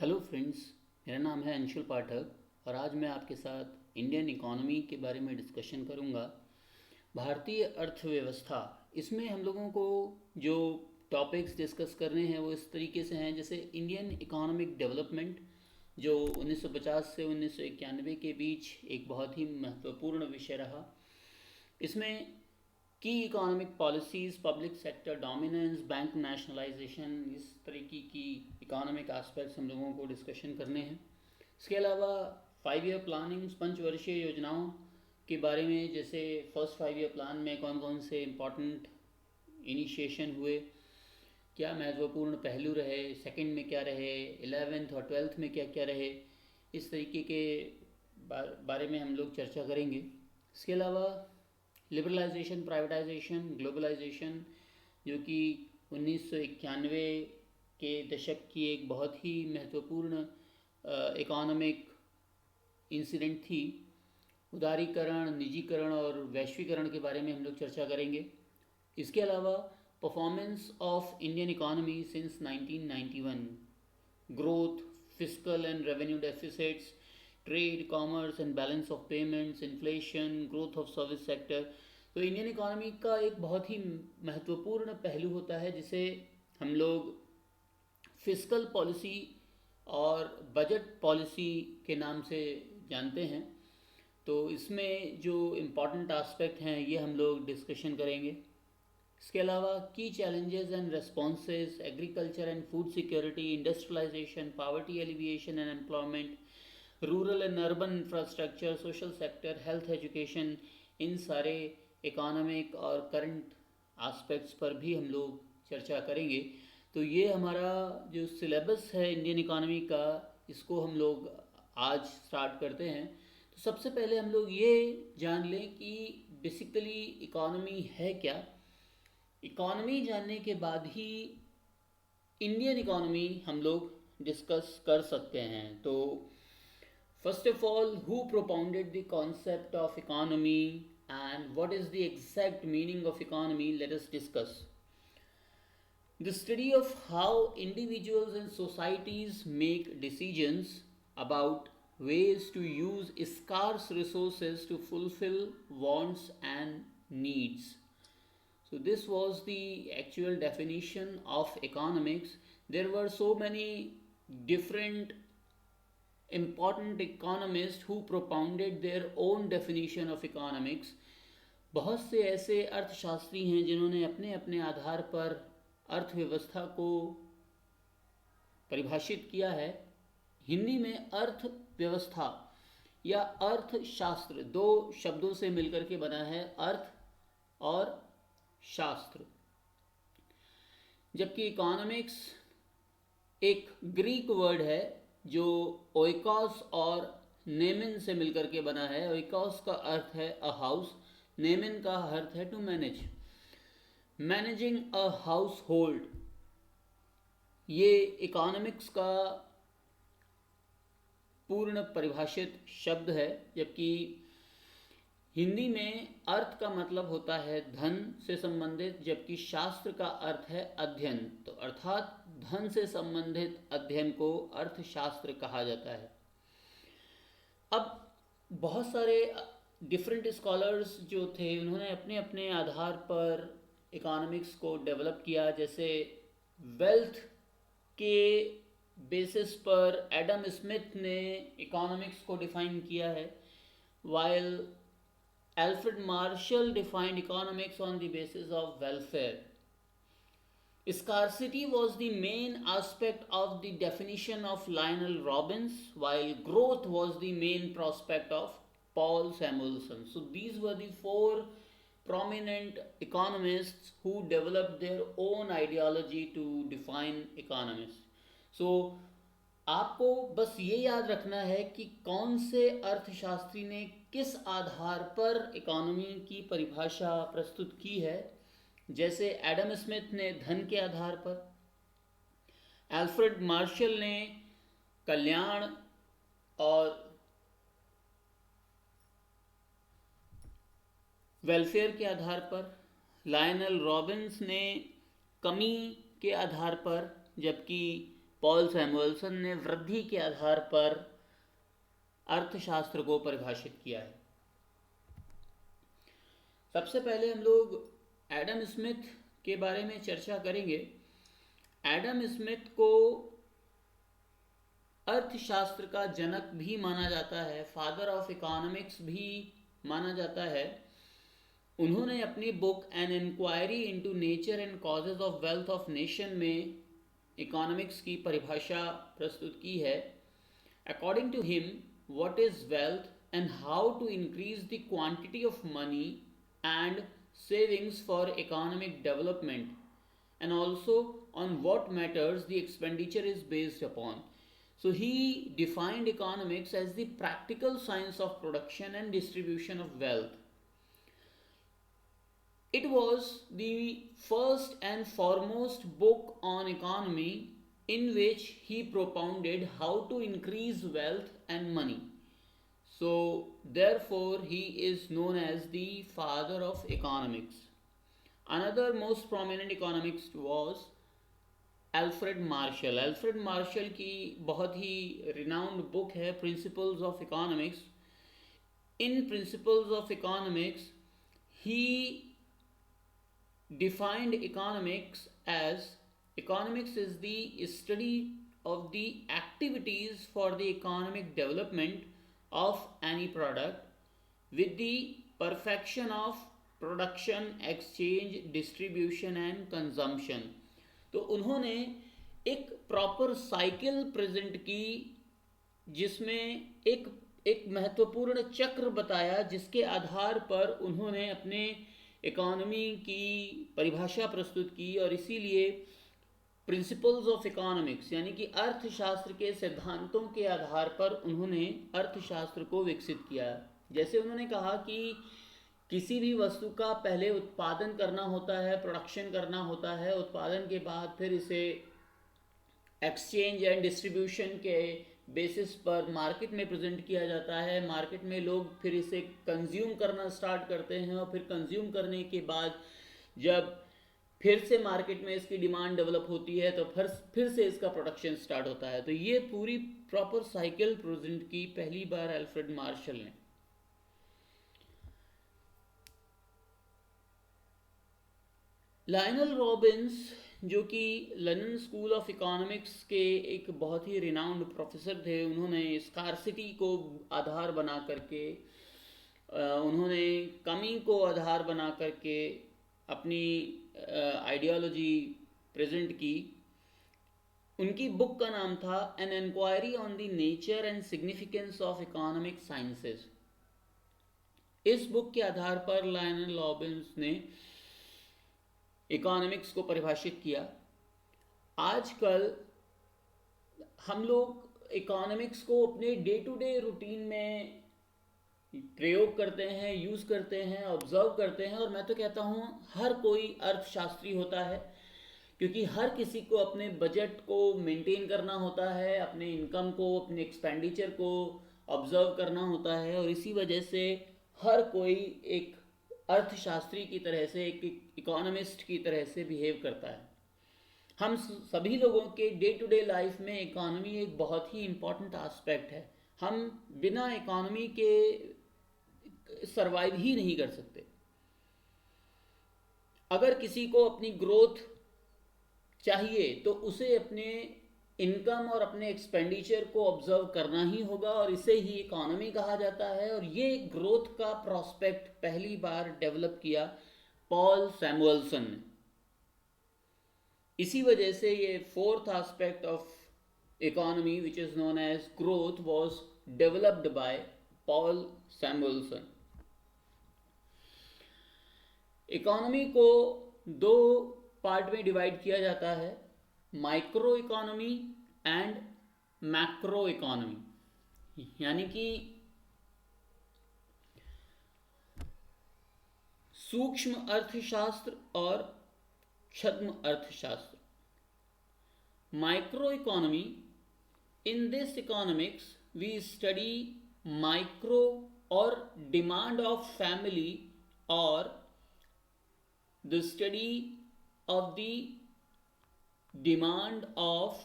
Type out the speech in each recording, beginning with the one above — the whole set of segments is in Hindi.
Hello friends. मेरा नाम है अंशुल पाठक और आज मैं आपके साथ इंडियन इकोनॉमी के बारे में डिस्कशन करूंगा। भारतीय अर्थव्यवस्था, इसमें हम लोगों को जो टॉपिक्स डिस्कस करने हैं वो इस तरीके से हैं, जैसे इंडियन इकोनॉमिक डेवलपमेंट जो 1950 से 1991 के बीच एक बहुत ही महत्वपूर्ण विषय रहा। इसमें की economic policies, public sector dominance, bank nationalisation, इस तरीके की इकोनॉमिक एस्पेक्ट्स हम लोगों को डिस्कशन करने हैं। इसके अलावा 5 ईयर प्लानिंग, पंचवर्षीय योजनाओं के बारे में, जैसे फर्स्ट 5 ईयर प्लान में कौन कौन से इम्पॉर्टेंट इनिशिएशन हुए, क्या महत्वपूर्ण पहलू रहे, सेकंड में क्या रहे, 11th और 12th में क्या क्या रहे, इस तरीके के बारे में हम लोग चर्चा करेंगे। इसके अलावा लिबरलाइजेशन, प्राइवेटाइजेशन, ग्लोबलाइजेशन, जो कि 1991 के दशक की एक बहुत ही महत्वपूर्ण इकोनॉमिक इंसिडेंट थी। उदारीकरण, निजीकरण और वैश्वीकरण के बारे में हम लोग चर्चा करेंगे। इसके अलावा performance of Indian economy since 1991, growth, fiscal and revenue deficits, trade, commerce and balance of payments, inflation, growth of service sector. तो इंडियन इकोनॉमी का एक बहुत ही महत्वपूर्ण पहलू होता है जिसे हम लोग फिस्कल पॉलिसी और बजट पॉलिसी के नाम से जानते हैं। तो इसमें जो इम्पॉर्टेंट एस्पेक्ट हैं ये हम लोग डिस्कशन करेंगे। इसके अलावा की challenges and responses, agriculture and food security, industrialisation, poverty alleviation and employment, rural and urban infrastructure, social sector, health, education, इन सारे इकोनॉमिक और करंट एस्पेक्ट्स पर भी हम लोग चर्चा करेंगे। तो ये हमारा जो सिलेबस है इंडियन इकोनॉमी का, इसको हम लोग आज स्टार्ट करते हैं। तो सबसे पहले हम लोग ये जान लें कि बेसिकली इकोनॉमी है क्या। इकोनॉमी जानने के बाद ही इंडियन इकोनॉमी हम लोग डिस्कस कर सकते हैं। तो first of all, who propounded the concept of economy and what is the exact meaning of economy? Let us discuss. The study of how individuals and societies make decisions about ways to use scarce resources to fulfill wants and needs. So, this was the actual definition of economics. There were so many different important economists who propounded their own definition of economics. बहुत से ऐसे अर्थशास्त्री हैं जिन्होंने अपने अपने आधार पर अर्थव्यवस्था को परिभाषित किया है। हिंदी में अर्थव्यवस्था या अर्थशास्त्र दो शब्दों से मिलकर के बना है, अर्थ और शास्त्र, जबकि इकोनॉमिक्स एक ग्रीक वर्ड है जो ओइकॉस और नेमिन से मिलकर के बना है। ओइकॉस का अर्थ है अ हाउस, नेमिन का अर्थ है to manage, managing a household. ये इकोनॉमिक्स का पूर्ण परिभाषित शब्द है, जबकि हिंदी में अर्थ का मतलब होता है धन से संबंधित, जबकि शास्त्र का अर्थ है अध्ययन। तो अर्थात धन से संबंधित अध्ययन को अर्थशास्त्र कहा जाता है। अब बहुत सारे डिफरेंट स्कॉलर्स जो थे उन्होंने अपने अपने आधार पर इकोनॉमिक्स को डेवलप किया। जैसे वेल्थ के बेसिस पर एडम स्मिथ ने इकोनॉमिक्स को डिफाइन किया है, while Alfred Marshall defined economics on the basis of welfare. Scarcity was the main aspect of the definition of Lionel Robbins, while growth was the main prospect of Paul Samuelson. So these were the four prominent economists who developed their own ideology to define economics. So आपको बस ये याद रखना है कि कौन से अर्थशास्त्री ने किस आधार पर इकोनॉमी की परिभाषा प्रस्तुत की है। जैसे एडम स्मिथ ने धन के आधार पर, अल्फ्रेड मार्शल ने कल्याण और वेलफेयर के आधार पर, लायनल रॉबिन्स ने कमी के आधार पर, जबकि पॉल सैमुअल्सन ने वृद्धि के आधार पर अर्थशास्त्र को परिभाषित किया है। सबसे पहले हम लोग एडम स्मिथ के बारे में चर्चा करेंगे। एडम स्मिथ को अर्थशास्त्र का जनक भी माना जाता है, फादर ऑफ इकोनॉमिक्स भी माना जाता है। उन्होंने अपनी book an inquiry into nature and causes of wealth of nation में इकोनॉमिक्स की परिभाषा प्रस्तुत की है। According to him, what is wealth and how to increase the quantity of money and savings for economic development, and also on what matters the expenditure is based upon. So he defined economics as the practical science of production and distribution of wealth. It was the first and foremost book on economy in which he propounded how to increase wealth and money. So therefore he is known as the father of economics. Another most prominent economist was Alfred Marshall. Alfred Marshall की बहुत ही रिनाउंड बुक है principles of economics. In principles of economics he defined economics as economics is the study of the activities for the economic development of any product with the perfection of production, exchange, distribution and consumption। तो उन्होंने एक प्रॉपर साइकिल प्रेजेंट की जिसमें एक महत्वपूर्ण चक्र बताया, जिसके आधार पर उन्होंने अपने इकोनॉमी की परिभाषा प्रस्तुत की। और इसीलिए प्रिंसिपल्स ऑफ इकोनॉमिक्स यानी कि अर्थशास्त्र के सिद्धांतों के आधार पर उन्होंने अर्थशास्त्र को विकसित किया। जैसे उन्होंने कहा कि किसी भी वस्तु का पहले उत्पादन करना होता है, प्रोडक्शन करना होता है, उत्पादन के बाद फिर इसे एक्सचेंज एंड डिस्ट्रीब्यूशन के बेसिस पर मार्केट में प्रेजेंट किया जाता है। मार्केट में लोग फिर इसे कंज्यूम करना स्टार्ट करते हैं और फिर कंज्यूम करने के बाद जब फिर से मार्केट में इसकी डिमांड डेवलप होती है तो फिर से इसका प्रोडक्शन स्टार्ट होता है। तो ये पूरी प्रॉपर साइकिल प्रेजेंट की पहली बार अल्फ्रेड मार्शल ने। लायनल रॉबिन्स जो कि लंदन स्कूल ऑफ इकोनॉमिक्स के एक बहुत ही रिनाउंड प्रोफेसर थे, उन्होंने स्कार्सिटी को आधार बना करके, उन्होंने कमी को आधार बना करके अपनी आइडियोलॉजी प्रेजेंट की। उनकी बुक का नाम था an inquiry on the nature and significance of economic sciences. इस बुक के आधार पर लायनल रॉबिन्स ने इकोनॉमिक्स को परिभाषित किया। आजकल हम लोग इकोनॉमिक्स को अपने डे टू डे रूटीन में प्रयोग करते हैं, यूज़ करते हैं, ऑब्जर्व करते हैं। और मैं तो कहता हूँ हर कोई अर्थशास्त्री होता है, क्योंकि हर किसी को अपने बजट को मेंटेन करना होता है, अपने इनकम को, अपने एक्सपेंडिचर को ऑब्जर्व करना होता है। और इसी वजह से हर कोई एक अर्थशास्त्री की तरह से, एक इकोनॉमिस्ट की तरह से बिहेव करता है। हम सभी लोगों के डे टू डे लाइफ में इकोनॉमी एक बहुत ही इम्पॉर्टेंट एस्पेक्ट है। हम बिना इकोनॉमी के सरवाइव ही नहीं कर सकते। अगर किसी को अपनी ग्रोथ चाहिए तो उसे अपने इनकम और अपने एक्सपेंडिचर को ऑब्जर्व करना ही होगा, और इसे ही इकोनॉमी कहा जाता है। और ये ग्रोथ का प्रोस्पेक्ट पहली बार डेवलप किया पॉल सैमुअल्सन ने। इसी वजह से ये fourth aspect of economy which is known as growth was developed by Paul Samuelson. Economy को दो पार्ट में डिवाइड किया जाता है, micro economy and macro economy, यानी कि सूक्ष्म अर्थशास्त्र और छद्म अर्थशास्त्र। Micro economy, in this economics we study micro और डिमांड ऑफ फैमिली और the study of the demand of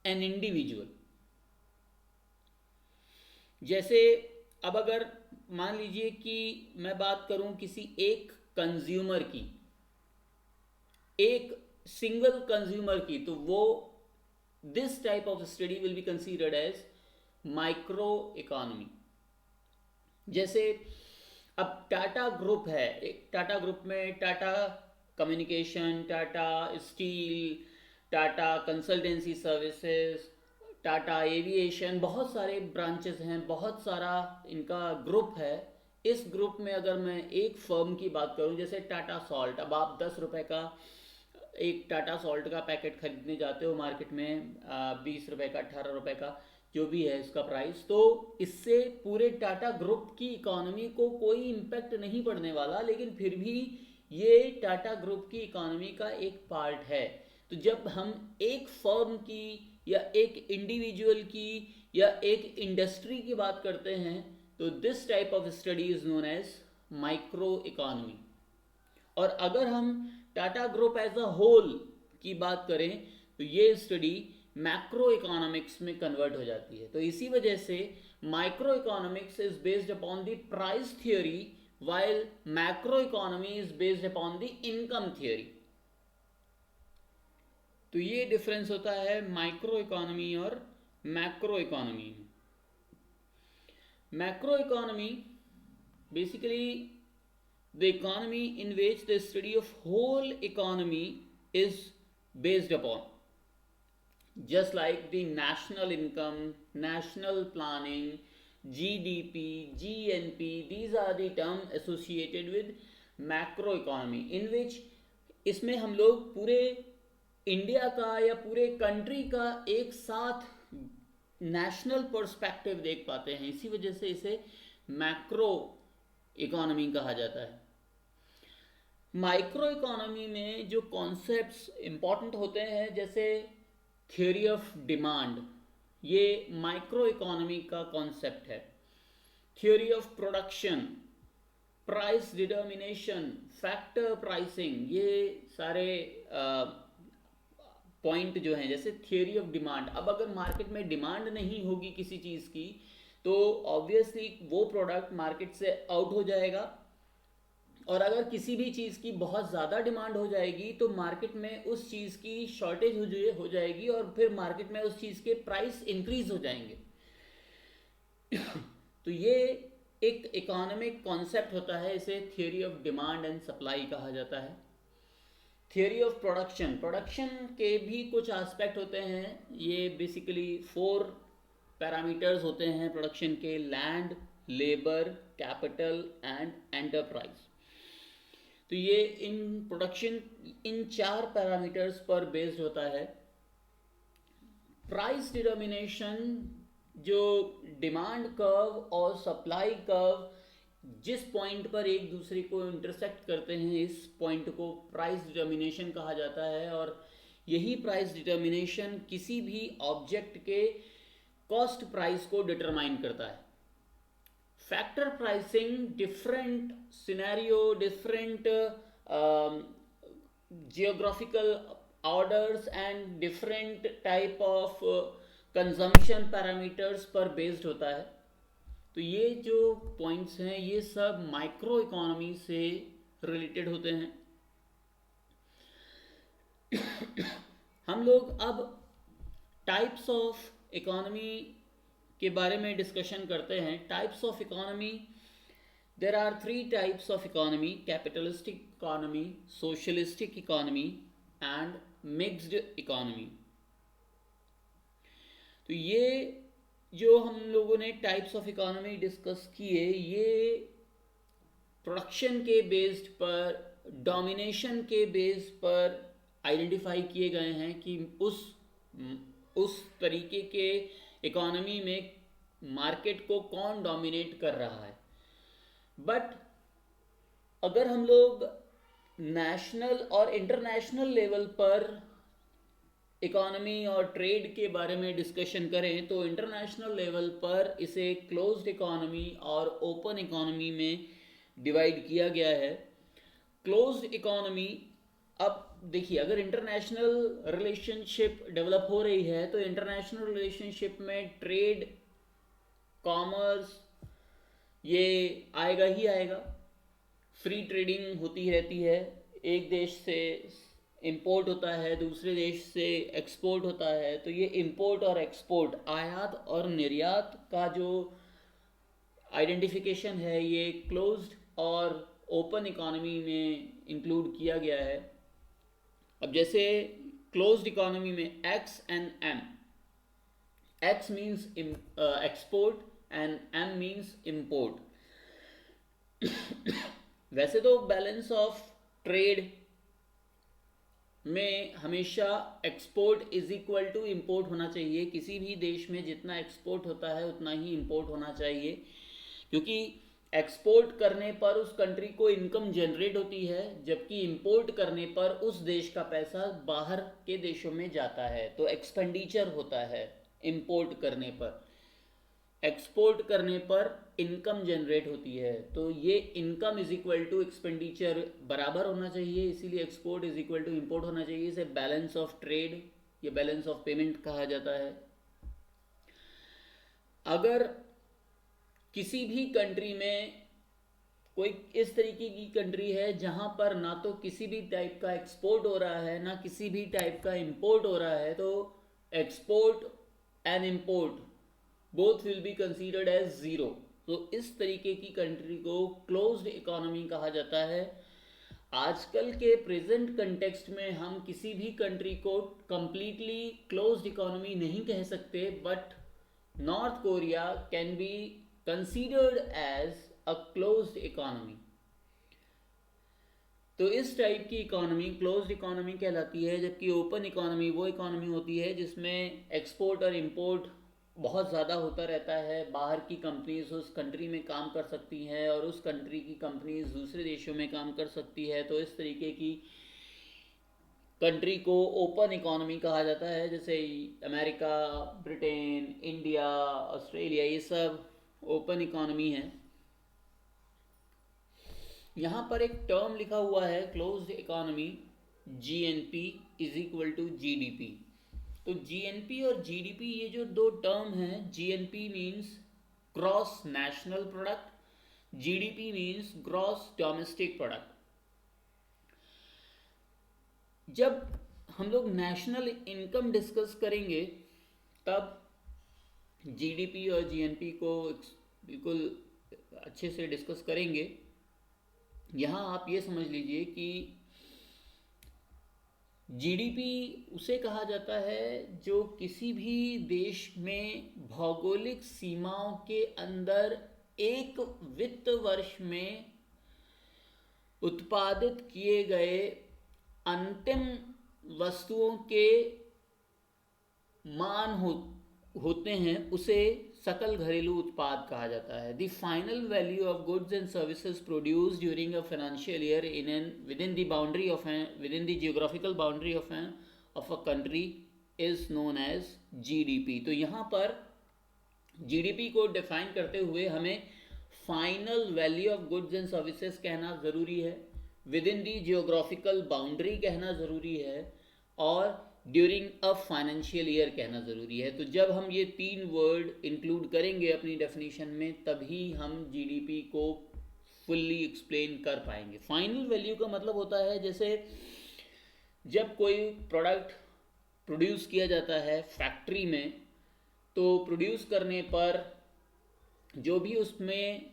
an individual. जैसे अब अगर मान लीजिए कि मैं बात करूं किसी एक कंज्यूमर की, एक सिंगल कंज्यूमर की, तो वो this type of study will be considered as micro economy. जैसे अब टाटा ग्रुप है, एक टाटा ग्रुप में Tata communication, Tata steel, Tata consultancy services, Tata aviation, बहुत सारे ब्रांचेस हैं, बहुत सारा इनका ग्रुप है। इस ग्रुप में अगर मैं एक फर्म की बात करूं, जैसे टाटा सॉल्ट, अब आप 10 रुपए का एक टाटा सॉल्ट का पैकेट खरीदने जाते हो मार्केट में, 20 रुपए का, 18 रुपए का, जो भी है इसका प्राइस, तो इससे पूरे टाटा ग्रुप की इकोनॉमी को कोई इम्पैक्ट नहीं पड़ने वाला, लेकिन फिर भी ये टाटा ग्रुप की इकोनॉमी का एक पार्ट है। तो जब हम एक फर्म की या एक इंडिविजुअल की या एक इंडस्ट्री की बात करते हैं, तो this type of study is known as micro economy. और अगर हम Tata group as a whole की बात करें, तो ये स्टडी मैक्रो इकोनॉमिक्स में कन्वर्ट हो जाती है। तो इसी वजह से micro economics is based upon the price theory, while macroeconomy is based upon the income theory। तो ये डिफरेंस होता है माइक्रो इकोनॉमी और मैक्रो इकोनॉमी में। Macro economy basically the economy in which the study of whole economy is based upon, just like the national income, national planning, GDP, GNP, these are the terms associated with macroeconomy, in which इसमें हम लोग पूरे इंडिया का या पूरे कंट्री का एक साथ नेशनल पर्सपेक्टिव देख पाते हैं। इसी वजह से इसे मैक्रो इकोनॉमी कहा जाता है। माइक्रो इकोनॉमी में जो कॉन्सेप्ट्स इंपॉर्टेंट होते हैं, जैसे थ्योरी ऑफ डिमांड, ये माइक्रो इकोनॉमी का कॉन्सेप्ट है। Theory of production, price determination, factor pricing, ये सारे पॉइंट जो हैं। जैसे थ्योरी ऑफ डिमांड, अब अगर मार्केट में डिमांड नहीं होगी किसी चीज़ की, तो ऑब्वियसली वो प्रोडक्ट मार्केट से आउट हो जाएगा। और अगर किसी भी चीज़ की बहुत ज़्यादा डिमांड हो जाएगी, तो मार्केट में उस चीज़ की शॉर्टेज हो जाएगी और फिर मार्केट में उस चीज़ के प्राइस इंक्रीज हो जाएंगे। तो ये एक इकोनॉमिक कॉन्सेप्ट होता है, इसे theory of demand and supply कहा जाता है। थ्योरी ऑफ प्रोडक्शन, प्रोडक्शन के भी कुछ एस्पेक्ट होते हैं। ये बेसिकली 4 पैरामीटर्स होते हैं प्रोडक्शन के: land, labour, capital and enterprise. तो ये इन प्रोडक्शन इन 4 पैरामीटर्स पर बेस्ड होता है। प्राइस डिटर्मिनेशन, जो डिमांड कर्व और सप्लाई कर्व जिस पॉइंट पर एक दूसरे को इंटरसेक्ट करते हैं, इस पॉइंट को प्राइस डिटर्मिनेशन कहा जाता है। और यही प्राइस डिटर्मिनेशन किसी भी ऑब्जेक्ट के कॉस्ट प्राइस को डिटरमाइन करता है। Factor pricing, different scenario, different geographical orders and different type of consumption parameters पर बेस्ड होता है। तो ये जो पॉइंट्स हैं, ये सब माइक्रो इकोनॉमी से रिलेटेड होते हैं। हम लोग अब टाइप्स ऑफ इकोनॉमी के बारे में डिस्कशन करते हैं। Types of economy, there are 3 types of economy: capitalistic economy, socialistic economy and mixed economy. तो ये जो हम लोगों ने टाइप्स ऑफ इकोनॉमी डिस्कस किए, ये प्रोडक्शन के बेस्ड पर, डोमिनेशन के बेस पर आइडेंटिफाई किए गए हैं कि उस तरीके के इकोनॉमी में मार्केट को कौन डोमिनेट कर रहा है। बट अगर हम लोग नेशनल और इंटरनेशनल लेवल पर इकोनॉमी और ट्रेड के बारे में डिस्कशन करें, तो इंटरनेशनल लेवल पर इसे क्लोज्ड इकोनॉमी और ओपन इकोनॉमी में डिवाइड किया गया है। क्लोज्ड इकोनॉमी, अब देखिए, अगर इंटरनेशनल रिलेशनशिप डेवलप हो रही है तो इंटरनेशनल रिलेशनशिप में ट्रेड, कॉमर्स, ये आएगा ही आएगा। फ्री ट्रेडिंग होती रहती है, एक देश से इंपोर्ट होता है, दूसरे देश से एक्सपोर्ट होता है। तो ये इंपोर्ट और एक्सपोर्ट, आयात और निर्यात का जो आइडेंटिफिकेशन है, ये क्लोज्ड और ओपन इकोनॉमी में इंक्लूड किया गया है। अब जैसे क्लोज्ड इकोनॉमी में X and M, X means export and M means import. वैसे तो बैलेंस ऑफ ट्रेड में हमेशा export is equal to import होना चाहिए। किसी भी देश में जितना एक्सपोर्ट होता है उतना ही इम्पोर्ट होना चाहिए, क्योंकि एक्सपोर्ट करने पर उस कंट्री को इनकम जनरेट होती है, जबकि इंपोर्ट करने पर उस देश का पैसा बाहर के देशों में जाता है, तो एक्सपेंडिचर होता है। इंपोर्ट करने पर, एक्सपोर्ट करने पर इनकम जनरेट होती है, तो ये income is equal to expenditure बराबर होना चाहिए, इसीलिए export is equal to import होना चाहिए। इसे बैलेंस ऑफ ट्रेड या बैलेंस ऑफ पेमेंट कहा जाता है। अगर किसी भी कंट्री में कोई इस तरीके की कंट्री है जहां पर ना तो किसी भी टाइप का एक्सपोर्ट हो रहा है ना किसी भी टाइप का इंपोर्ट हो रहा है, तो export and import both will be considered as zero. तो इस तरीके की कंट्री को क्लोज्ड इकोनॉमी कहा जाता है। आजकल के प्रेजेंट कंटेक्स्ट में हम किसी भी कंट्री को कंप्लीटली क्लोज्ड इकोनॉमी नहीं कह सकते, but north Korea can be considered as a closed economy। तो इस टाइप की इकोनॉमी क्लोज्ड इकोनॉमी कहलाती है, जबकि ओपन इकोनॉमी वो इकोनॉमी होती है जिसमें एक्सपोर्ट और इंपोर्ट बहुत ज़्यादा होता रहता है। बाहर की कंपनीज उस कंट्री में काम कर सकती हैं और उस कंट्री की कंपनीज दूसरे देशों में काम कर सकती है। तो इस तरीके की कंट्री को ओपन इकोनॉमी कहा जाता है, जैसे अमेरिका, ब्रिटेन, इंडिया, ऑस्ट्रेलिया, ये सब ओपन इकोनॉमी है। यहां पर एक टर्म लिखा हुआ है closed economy, GNP is equal to GDP. तो जीएनपी और जीडीपी ये जो दो टर्म हैं, GNP means gross national product, GDP means gross domestic product. जब हम लोग नेशनल इनकम डिस्कस करेंगे तब जीडीपी और जीएनपी को बिल्कुल अच्छे से डिस्कस करेंगे। यहाँ आप ये समझ लीजिए कि जीडीपी उसे कहा जाता है जो किसी भी देश में भौगोलिक सीमाओं के अंदर एक वित्त वर्ष में उत्पादित किए गए अंतिम वस्तुओं के मान होते हैं, उसे सकल घरेलू उत्पाद कहा जाता है। The final value of goods and services produced during a financial year in an within the boundary of within the geographical boundary of a country is known as GDP. तो यहाँ पर जीडीपी को डिफाइन करते हुए हमें final value of goods and services कहना ज़रूरी है, विदिन दी जियोग्राफिकल बाउंड्री कहना ज़रूरी है, और ड्यूरिंग अ फाइनेंशियल ईयर कहना ज़रूरी है। तो जब हम ये तीन वर्ड इंक्लूड करेंगे अपनी डेफिनेशन में, तभी हम जीडीपी को फुल्ली एक्सप्लेन कर पाएंगे। फाइनल वैल्यू का मतलब होता है, जैसे जब कोई प्रोडक्ट प्रोड्यूस किया जाता है फैक्ट्री में, तो प्रोड्यूस करने पर जो भी उसमें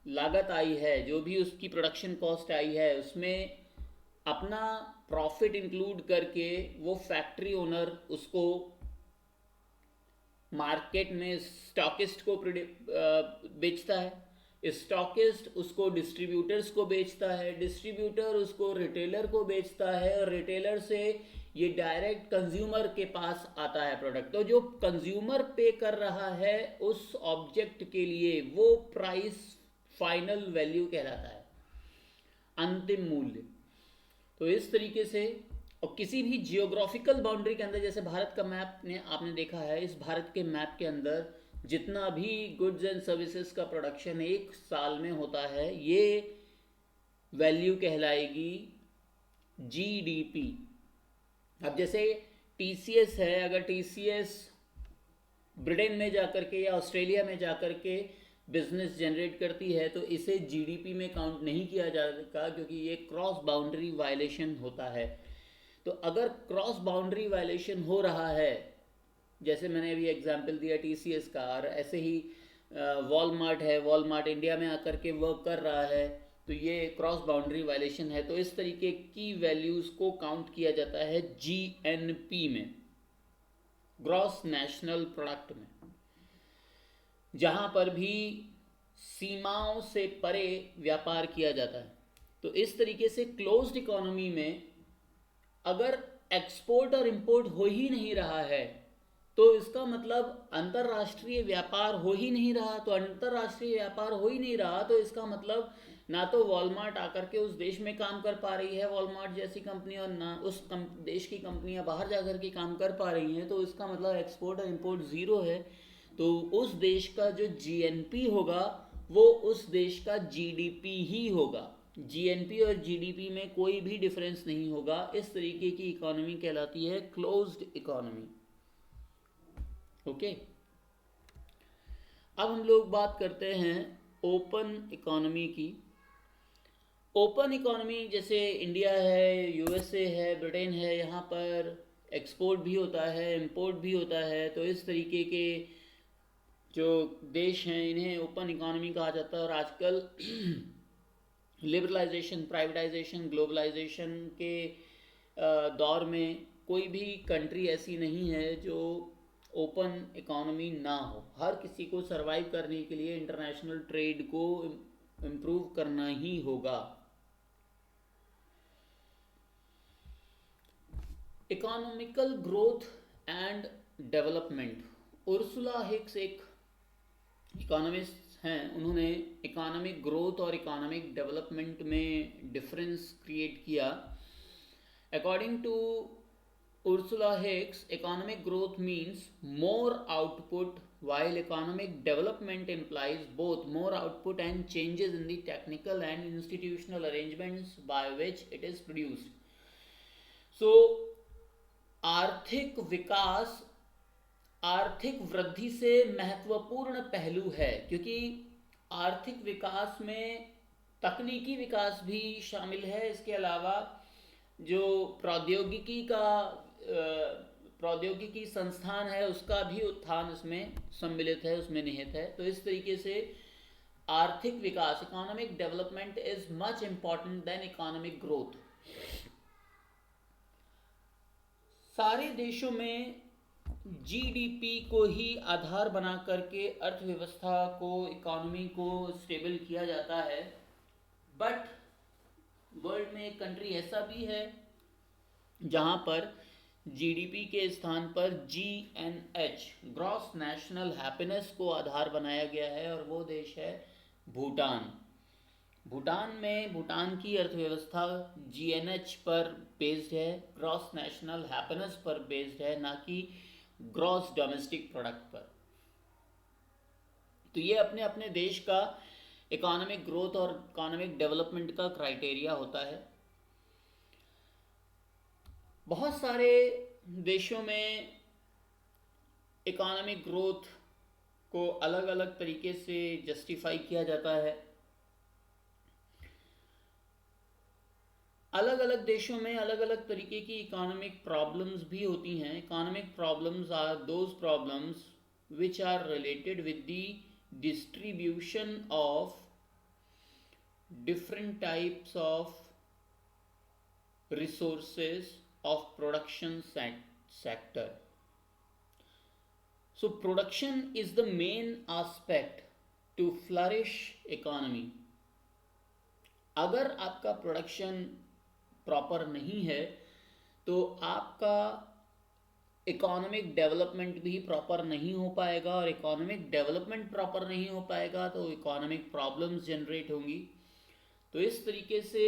लागत आई है, जो भी उसकी प्रोडक्शन कॉस्ट आई है, उसमें अपना प्रॉफिट इंक्लूड करके वो फैक्ट्री ओनर उसको मार्केट में स्टॉकिस्ट को बेचता है, स्टॉकिस्ट उसको डिस्ट्रीब्यूटर्स को बेचता है, डिस्ट्रीब्यूटर उसको रिटेलर को बेचता है, और रिटेलर से ये डायरेक्ट कंज्यूमर के पास आता है प्रोडक्ट। तो जो कंज्यूमर पे कर रहा है उस ऑब्जेक्ट के लिए, वो प्राइस फाइनल वैल्यू कहलाता है, अंतिम मूल्य। तो इस तरीके से, और किसी भी जियोग्राफिकल बाउंड्री के अंदर, जैसे भारत का मैप ने आपने देखा है, इस भारत के मैप के अंदर जितना भी गुड्स एंड सर्विसेज का प्रोडक्शन एक साल में होता है, ये वैल्यू कहलाएगी जीडीपी। अब जैसे टीसीएस है, अगर टीसीएस ब्रिटेन में जाकर के या ऑस्ट्रेलिया में जाकर के बिजनेस जनरेट करती है तो इसे जीडीपी में काउंट नहीं किया जाएगा, क्योंकि ये क्रॉस बाउंड्री वायलेशन होता है। तो अगर क्रॉस बाउंड्री वायलेशन हो रहा है, जैसे मैंने अभी एग्जांपल दिया टीसीएस का, और ऐसे ही वॉलमार्ट है, वॉलमार्ट इंडिया में आकर के वर्क कर रहा है, तो ये क्रॉस बाउंड्री वायलेशन है। तो इस तरीके की वैल्यूज़ को काउंट किया जाता है जीएनपी में, ग्रॉस नेशनल प्रोडक्ट में, जहां पर भी सीमाओं से परे व्यापार किया जाता है। तो इस तरीके से क्लोज्ड इकोनॉमी में अगर एक्सपोर्ट और इंपोर्ट हो ही नहीं रहा है तो इसका मतलब अंतर्राष्ट्रीय व्यापार हो ही नहीं रहा। तो अंतर्राष्ट्रीय व्यापार हो ही नहीं रहा तो इसका मतलब ना तो वॉलमार्ट आकर के उस देश में काम कर पा रही है, वॉलमार्ट जैसी कंपनी, और ना उस देश की कंपनियां बाहर जाकर के काम कर पा रही हैं। तो इसका मतलब एक्सपोर्ट और इंपोर्ट ज़ीरो है। तो उस देश का जो जीएनपी होगा वो उस देश का जीडीपी ही होगा। जीएनपी और जीडीपी में कोई भी डिफरेंस नहीं होगा। इस तरीके की इकोनॉमी कहलाती है क्लोज्ड इकोनॉमी। ओके, अब हम लोग बात करते हैं ओपन इकोनॉमी की। ओपन इकोनॉमी जैसे इंडिया है, यूएसए है, ब्रिटेन है, यहाँ पर एक्सपोर्ट भी होता है, इंपोर्ट भी होता है। तो इस तरीके के जो देश हैं इन्हें ओपन इकोनॉमी कहा जाता है। और आजकल लिबरलाइजेशन, प्राइवेटाइजेशन, ग्लोबलाइजेशन के दौर में कोई भी कंट्री ऐसी नहीं है जो ओपन इकोनॉमी ना हो। हर किसी को सरवाइव करने के लिए इंटरनेशनल ट्रेड को इम्प्रूव करना ही होगा। Economical growth and development, Ursula Hicks एक इकोनॉमिस्ट हैं, उन्होंने इकोनॉमिक ग्रोथ और इकोनॉमिक डेवलपमेंट में डिफरेंस क्रिएट किया। According to Ursula Hicks, economic growth means more output, while economic development implies both more output and changes in the technical and institutional arrangements by which it is produced. So, आर्थिक विकास आर्थिक वृद्धि से महत्वपूर्ण पहलू है, क्योंकि आर्थिक विकास में तकनीकी विकास भी शामिल है। इसके अलावा जो प्रौद्योगिकी संस्थान है उसका भी उत्थान इसमें सम्मिलित है, उसमें निहित है। तो इस तरीके से आर्थिक विकास, economic development is much important than economic growth. सारे देशों में जीडीपी को ही आधार बना करके अर्थव्यवस्था को, इकोनॉमी को स्टेबल किया जाता है। बट वर्ल्ड में एक कंट्री ऐसा भी है जहां पर जीडीपी के स्थान पर जीएनएच, ग्रॉस नेशनल हैप्पीनेस को आधार बनाया गया है, और वो देश है भूटान। भूटान की अर्थव्यवस्था जीएनएच पर बेस्ड है, ग्रॉस नेशनल हैप्पीनेस पर बेस्ड है, ना कि ग्रॉस डोमेस्टिक प्रोडक्ट पर। तो ये अपने अपने देश का इकोनॉमिक ग्रोथ और इकोनॉमिक डेवलपमेंट का क्राइटेरिया होता है। बहुत सारे देशों में इकोनॉमिक ग्रोथ को अलग अलग तरीके से जस्टिफाई किया जाता है। अलग अलग देशों में अलग अलग तरीके की इकोनॉमिक प्रॉब्लम्स भी होती हैं। Economic problems are those problems which are related with the distribution of different types of resources of production sector. So production is the main aspect to flourish economy. अगर आपका प्रोडक्शन प्रॉपर नहीं है तो आपका इकोनॉमिक डेवलपमेंट भी प्रॉपर नहीं हो पाएगा, और इकोनॉमिक डेवलपमेंट प्रॉपर नहीं हो पाएगा तो इकोनॉमिक प्रॉब्लम्स जनरेट होंगी। तो इस तरीके से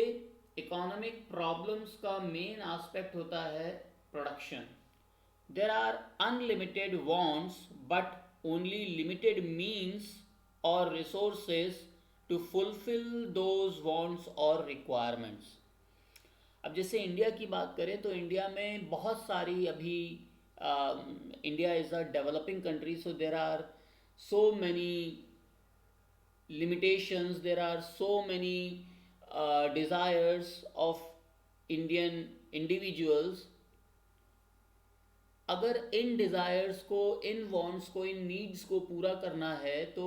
इकोनॉमिक प्रॉब्लम्स का मेन एस्पेक्ट होता है production. There are unlimited wants but only limited means और resources to fulfil those wants और रिक्वायरमेंट्स। अब जैसे इंडिया की बात करें तो इंडिया में बहुत सारी अभी, India is a developing country, so there are so many limitations, there are so many desires of Indian individuals. अगर इन डिज़ायर्स को, इन वांट्स को, इन नीड्स को पूरा करना है तो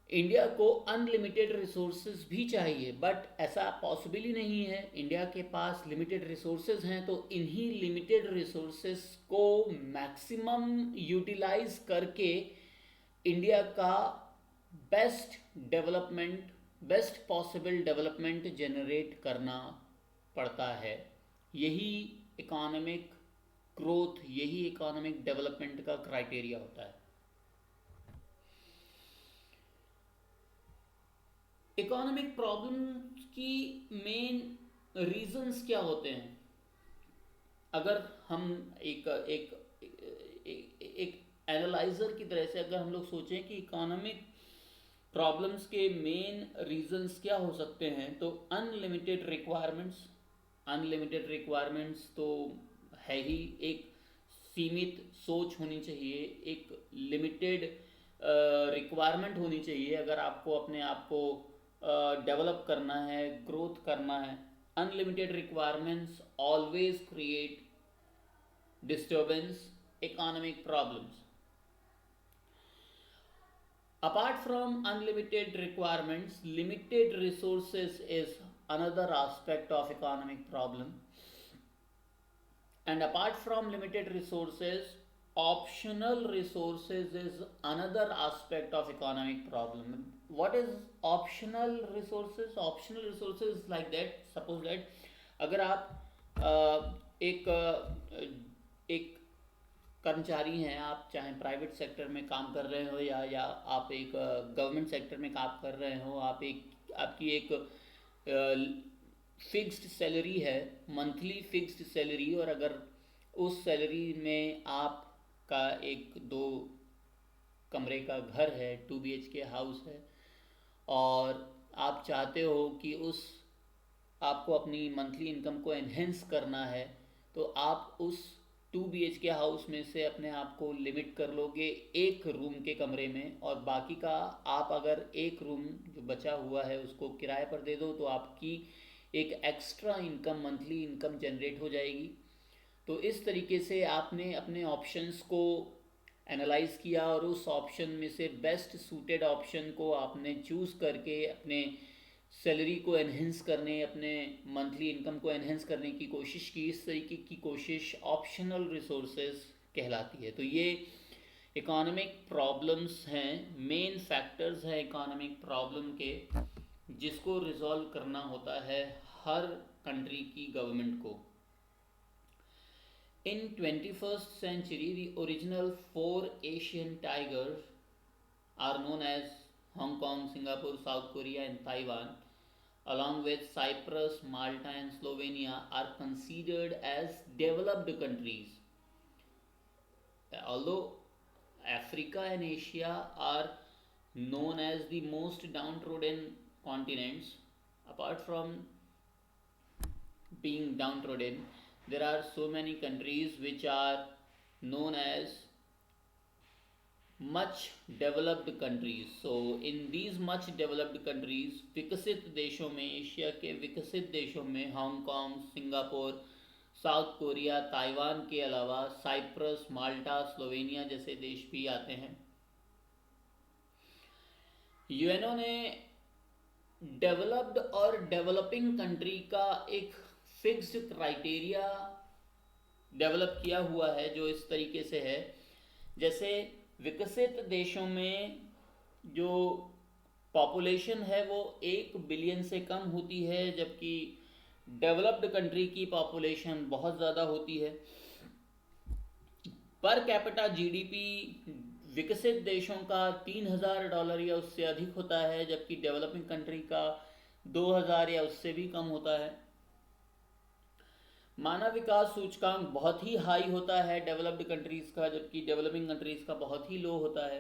इंडिया को अनलिमिटेड रिसोर्सेज भी चाहिए, बट ऐसा पॉसिबल ही नहीं है। इंडिया के पास लिमिटेड रिसोर्सेज हैं, तो इन्हीं लिमिटेड रिसोर्सेज को मैक्सिमम यूटिलाइज करके इंडिया का best development, best possible development generate करना पड़ता है। यही इकोनॉमिक ग्रोथ, यही इकोनॉमिक डेवलपमेंट का क्राइटेरिया होता है। इकोनॉमिक प्रॉब्लम की मेन रीजंस क्या होते हैं? अगर हम एक एक एक एनालाइजर की तरह से अगर हम लोग सोचें कि इकोनॉमिक प्रॉब्लम्स के मेन रीजंस क्या हो सकते हैं, तो अनलिमिटेड रिक्वायरमेंट्स। अनलिमिटेड रिक्वायरमेंट्स तो है ही, एक सीमित सोच होनी चाहिए, एक लिमिटेड रिक्वायरमेंट होनी चाहिए अगर आपको अपने आप को डेवलप करना है, ग्रोथ करना है। Unlimited requirements always create disturbance, economic problems. Apart from unlimited requirements, limited resources is another aspect of economic problem. And apart from limited resources, optional resources is another aspect of economic problem. What is optional resources? Optional resources like that, suppose that अगर आप एक कर्मचारी हैं, आप चाहे प्राइवेट सेक्टर में काम कर रहे हो या आप एक गवर्नमेंट सेक्टर में काम कर रहे हो, आपकी एक फिक्स्ड सैलरी है, मंथली फिक्स्ड सैलरी, और अगर उस सैलरी में आपका एक 2 कमरे का घर है, 2 BHK हाउस है, और आप चाहते हो कि आपको अपनी मंथली इनकम को एनहेंस करना है, तो आप उस 2 BHK हाउस में से अपने आप को लिमिट कर लोगे एक रूम के कमरे में, और बाकी का आप अगर एक रूम जो बचा हुआ है उसको किराए पर दे दो, तो आपकी एक extra income, monthly income generate हो जाएगी। तो इस तरीके से आपने अपने ऑप्शंस को एनालाइज किया और उस ऑप्शन में से बेस्ट सूटेड ऑप्शन को आपने चूज़ करके अपने सैलरी को एनहेंस करने, अपने मंथली इनकम को एनहेंस करने की कोशिश की। इस तरीके की कोशिश ऑप्शनल रिसोर्सेज कहलाती है। तो ये इकोनॉमिक प्रॉब्लम्स हैं, मेन फैक्टर्स हैं इकोनॉमिक प्रॉब्लम के, जिसको रिजॉल्व करना होता है हर कंट्री की गवर्नमेंट को। In 21st century, the original 4 Asian tigers are known as Hong Kong, Singapore, South Korea and Taiwan, along with Cyprus, Malta and Slovenia, are considered as developed countries. Although Africa and Asia are known as the most downtrodden continents, apart from being downtrodden, there are so many countries which are known as much developed countries. So in these much developed countries, विकसित देशों में, एशिया के विकसित देशों में Hong Kong, Singapore, south Korea, Taiwan के अलावा साइप्रस, माल्टा, स्लोवेनिया जैसे देश भी आते हैं। यूएनओ ने डेवलप्ड और डेवलपिंग कंट्री का एक फिक्स्ड क्राइटेरिया डेवलप किया हुआ है, जो इस तरीके से है, जैसे विकसित देशों में जो पॉपुलेशन है वो 1 बिलियन से कम होती है, जबकि डेवलप्ड कंट्री की पॉपुलेशन बहुत ज़्यादा होती है। पर कैपिटा जीडीपी विकसित देशों का $3000 या उससे अधिक होता है, जबकि डेवलपिंग कंट्री का 2000 या उससे भी कम होता है। मानव विकास सूचकांक बहुत ही हाई होता है डेवलप्ड कंट्रीज़ का, जबकि डेवलपिंग कंट्रीज़ का बहुत ही लो होता है।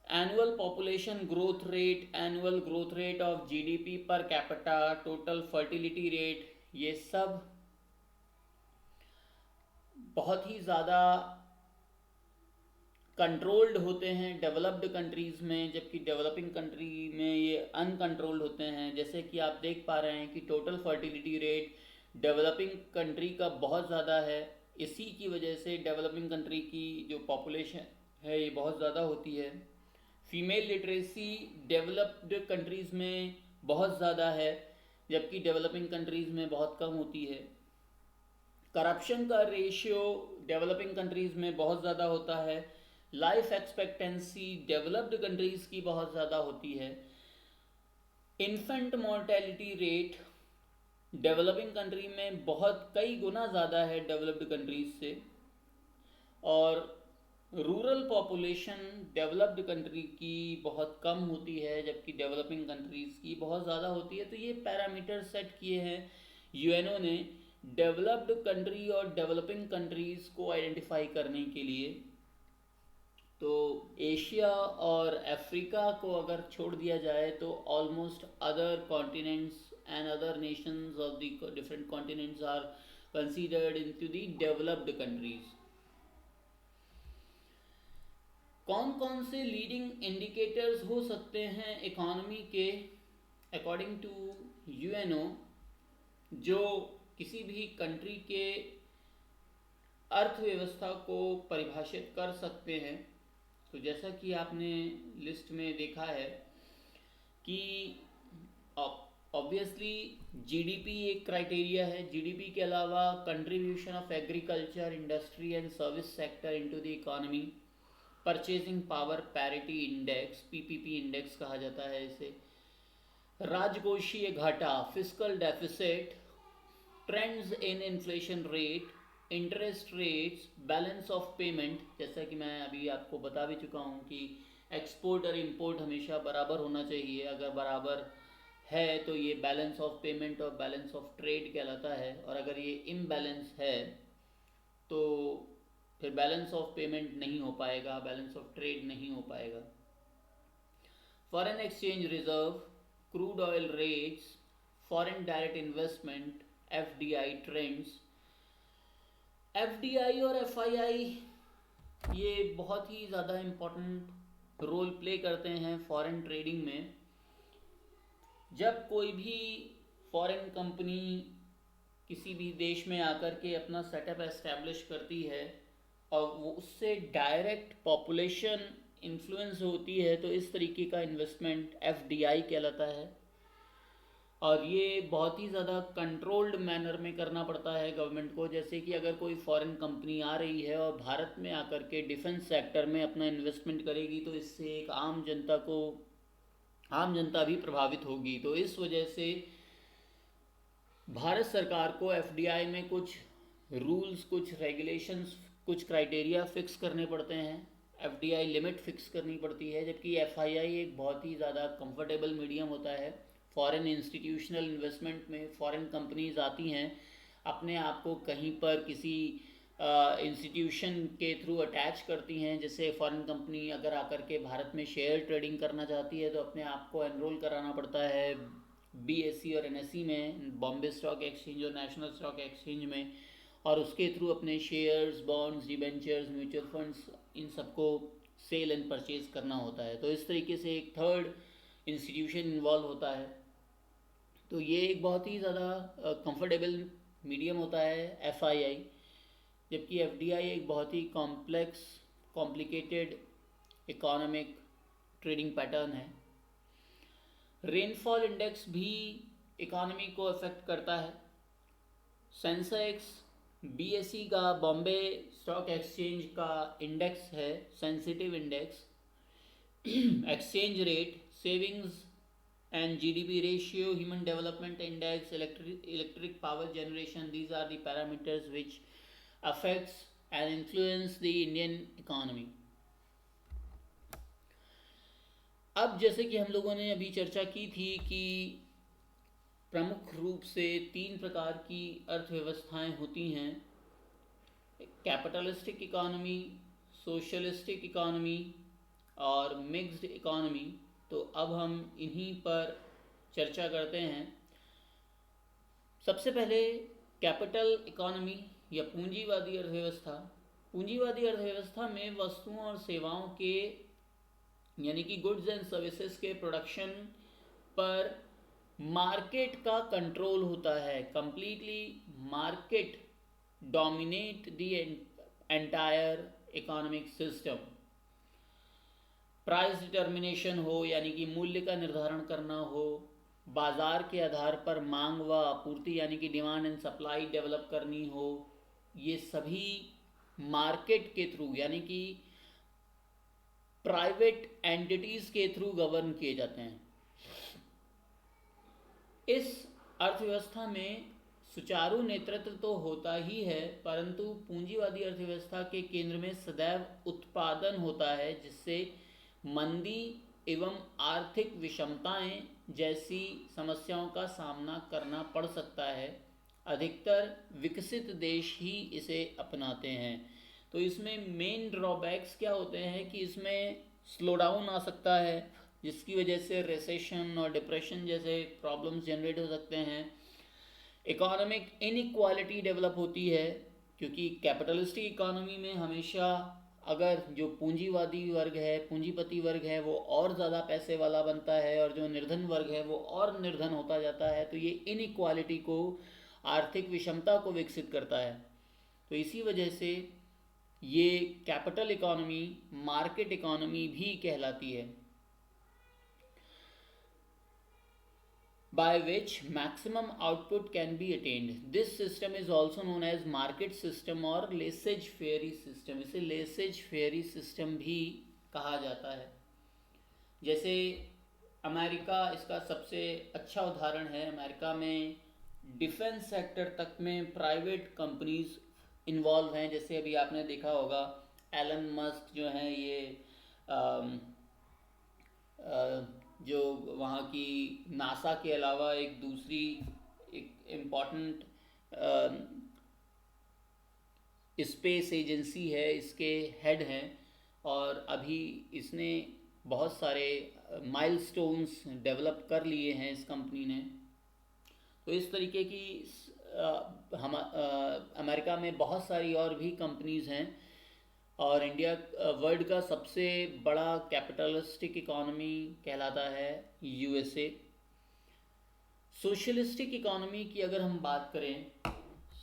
Annual population growth rate, annual growth rate of GDP per capita, total fertility rate, ये सब बहुत ही ज़्यादा कंट्रोल्ड होते हैं डेवलप्ड कंट्रीज़ में, जबकि डेवलपिंग कंट्री में ये अनकंट्रोल्ड होते हैं। जैसे कि आप देख पा रहे हैं कि total fertility rate developing country का बहुत ज़्यादा है। इसी की वजह से डेवलपिंग कंट्री की जो पॉपुलेशन है ये बहुत ज़्यादा होती है। फीमेल लिटरेसी डेवलप्ड कंट्रीज़ में बहुत ज़्यादा है, जबकि डेवलपिंग कंट्रीज़ में बहुत कम होती है। करप्शन का रेशियो डेवलपिंग कंट्रीज़ में बहुत ज़्यादा होता है। लाइफ एक्सपेक्टेंसी डेवलप्ड कंट्रीज़ की बहुत ज़्यादा होती है। Infant mortality rate developing country में बहुत कई गुना ज़्यादा है डेवलप्ड कंट्रीज से। और रूरल पॉपुलेशन डेवलप्ड कंट्री की बहुत कम होती है, जबकि डेवलपिंग कंट्रीज़ की बहुत ज़्यादा होती है। तो ये पैरामीटर सेट किए हैं यूएनओ ने डेवलप्ड कंट्री और डेवलपिंग कंट्रीज़ को आइडेंटिफाई करने के लिए। तो एशिया और अफ्रीका को अगर छोड़ दिया जाए तो almost other continents and other nations of the different continents are considered into the developed countries. कौन कौन से लीडिंग इंडिकेटर्स हो सकते हैं इकोनॉमी के अकॉर्डिंग टू यूएनओ, जो किसी भी कंट्री के अर्थव्यवस्था को परिभाषित कर सकते हैं? तो जैसा कि आपने लिस्ट में देखा है कि ऑब्वियसली जीडीपी एक क्राइटेरिया है। जीडीपी के अलावा contribution of agriculture, industry and service sector into the economy, purchasing power parity index, PPP index कहा जाता है इसे, राजकोषीय घाटा, fiscal deficit, trends in inflation rate, interest rates, balance of payment. जैसा कि मैं अभी आपको बता भी चुका हूँ कि एक्सपोर्ट और इंपोर्ट हमेशा बराबर होना चाहिए। अगर बराबर है तो ये बैलेंस ऑफ पेमेंट और बैलेंस ऑफ ट्रेड कहलाता है, और अगर ये इम्बैलेंस है तो फिर बैलेंस ऑफ पेमेंट नहीं हो पाएगा, बैलेंस ऑफ ट्रेड नहीं हो पाएगा। Foreign exchange reserve, crude oil rates, foreign direct investment, FDI trends. FDI और एफआईआई ये बहुत ही ज़्यादा इम्पोर्टेंट रोल प्ले करते हैं फॉरेन ट्रेडिंग में। जब कोई भी फॉरेन कंपनी किसी भी देश में आकर के अपना सेटअप एस्टैब्लिश करती है और वो उससे डायरेक्ट पॉपुलेशन इन्फ्लुएंस होती है, तो इस तरीके का इन्वेस्टमेंट एफडीआई कहलाता है। और ये बहुत ही ज़्यादा कंट्रोल्ड मैनर में करना पड़ता है गवर्नमेंट को। जैसे कि अगर कोई फॉरेन कंपनी आ रही है और भारत में आकर के डिफेंस सेक्टर में अपना इन्वेस्टमेंट करेगी, तो इससे एक आम जनता भी प्रभावित होगी। तो इस वजह से भारत सरकार को एफडीआई में कुछ रूल्स, कुछ रेगुलेशंस, कुछ क्राइटेरिया फिक्स करने पड़ते हैं। एफडीआई लिमिट फिक्स करनी पड़ती है, जबकि एफआईआई एक बहुत ही ज़्यादा कंफर्टेबल मीडियम होता है। फॉरेन इंस्टीट्यूशनल इन्वेस्टमेंट में फॉरेन कंपनीज आती हैं, अपने आप को कहीं पर किसी इंस्टीट्यूशन के थ्रू अटैच करती हैं। जैसे फॉरेन कंपनी अगर आकर के भारत में शेयर ट्रेडिंग करना चाहती है तो अपने आप को एनरोल कराना पड़ता है बीएसई और एनएसई में, बॉम्बे स्टॉक एक्सचेंज और नेशनल स्टॉक एक्सचेंज में, और उसके थ्रू अपने shares, bonds, debentures, mutual funds, इन सबको सेल एंड परचेज करना होता है। तो इस तरीके से एक थर्ड इंस्टीट्यूशन इन्वॉल्व होता है। तो ये एक बहुत ही ज़्यादा कंफर्टेबल मीडियम होता है एफआईआई, जबकि एफडीआई एक बहुत ही कॉम्प्लिकेटेड इकोनॉमिक ट्रेडिंग पैटर्न है। रेनफॉल इंडेक्स भी इकोनॉमी को अफेक्ट करता है। सेंसेक्स बीएसई का, बॉम्बे स्टॉक एक्सचेंज का इंडेक्स है sensitive index. Exchange rate, savings and GDP ratio, human development index, electric power generation, these are the parameters which affects and influence the Indian economy. अब जैसे कि हम लोगों ने अभी चर्चा की थी कि प्रमुख रूप से 3 प्रकार की अर्थव्यवस्थाएं होती हैं, कैपिटलिस्टिक इकोनॉमी, सोशलिस्टिक इकोनॉमी और मिक्स्ड इकोनॉमी। तो अब हम इन्हीं पर चर्चा करते हैं। सबसे पहले कैपिटल इकोनॉमी या पूंजीवादी अर्थव्यवस्था। पूंजीवादी अर्थव्यवस्था में वस्तुओं और सेवाओं के यानी कि गुड्स एंड सर्विसेज के प्रोडक्शन पर मार्केट का कंट्रोल होता है। Completely market dominate the entire economic system. Price determination हो यानी कि मूल्य का निर्धारण करना हो, बाजार के आधार पर मांग व आपूर्ति यानी कि डिमांड एंड सप्लाई डेवलप करनी हो, ये सभी मार्केट के थ्रू यानी कि प्राइवेट एंटिटीज के थ्रू गवर्न किए जाते हैं। इस अर्थव्यवस्था में सुचारू नेतृत्व तो होता ही है, परंतु पूंजीवादी अर्थव्यवस्था के केंद्र में सदैव उत्पादन होता है, जिससे मंदी एवं आर्थिक विषमताएं जैसी समस्याओं का सामना करना पड़ सकता है। अधिकतर विकसित देश ही इसे अपनाते हैं। तो इसमें मेन ड्रॉबैक्स क्या होते हैं कि इसमें स्लो डाउन आ सकता है, जिसकी वजह से रिसेशन और डिप्रेशन जैसे प्रॉब्लम्स जनरेट हो सकते हैं। इकोनॉमिक इनइक्वालिटी डेवलप होती है, क्योंकि कैपिटलिस्टिक इकोनॉमी में हमेशा अगर जो पूंजीवादी वर्ग है, पूंजीपति वर्ग है, वो और ज़्यादा पैसे वाला बनता है और जो निर्धन वर्ग है वो और निर्धन होता जाता है, तो ये इनइक्वालिटी को, आर्थिक विषमता को विकसित करता है। तो इसी वजह से ये कैपिटल इकोनॉमी मार्केट इकोनॉमी भी कहलाती है, by which maximum output can be attained. This system is also known as market system और laissez-faire system। इसे laissez-faire system भी कहा जाता है। जैसे अमेरिका इसका सबसे अच्छा उदाहरण है। अमेरिका में डिफेंस सेक्टर तक में प्राइवेट कंपनीज इन्वॉल्व हैं। जैसे अभी आपने देखा होगा एलन मस्क जो हैं, ये जो वहाँ की नासा के अलावा एक दूसरी एक इम्पॉर्टेंट स्पेस एजेंसी है, इसके हेड हैं, और अभी इसने बहुत सारे माइलस्टोन्स डेवलप कर लिए हैं इस कंपनी ने। तो इस तरीके की हम अमेरिका में बहुत सारी और भी कंपनीज हैं, और इंडिया वर्ल्ड का सबसे बड़ा कैपिटलिस्टिक इकोनॉमी कहलाता है यूएसए। सोशलिस्टिक इकोनॉमी की अगर हम बात करें,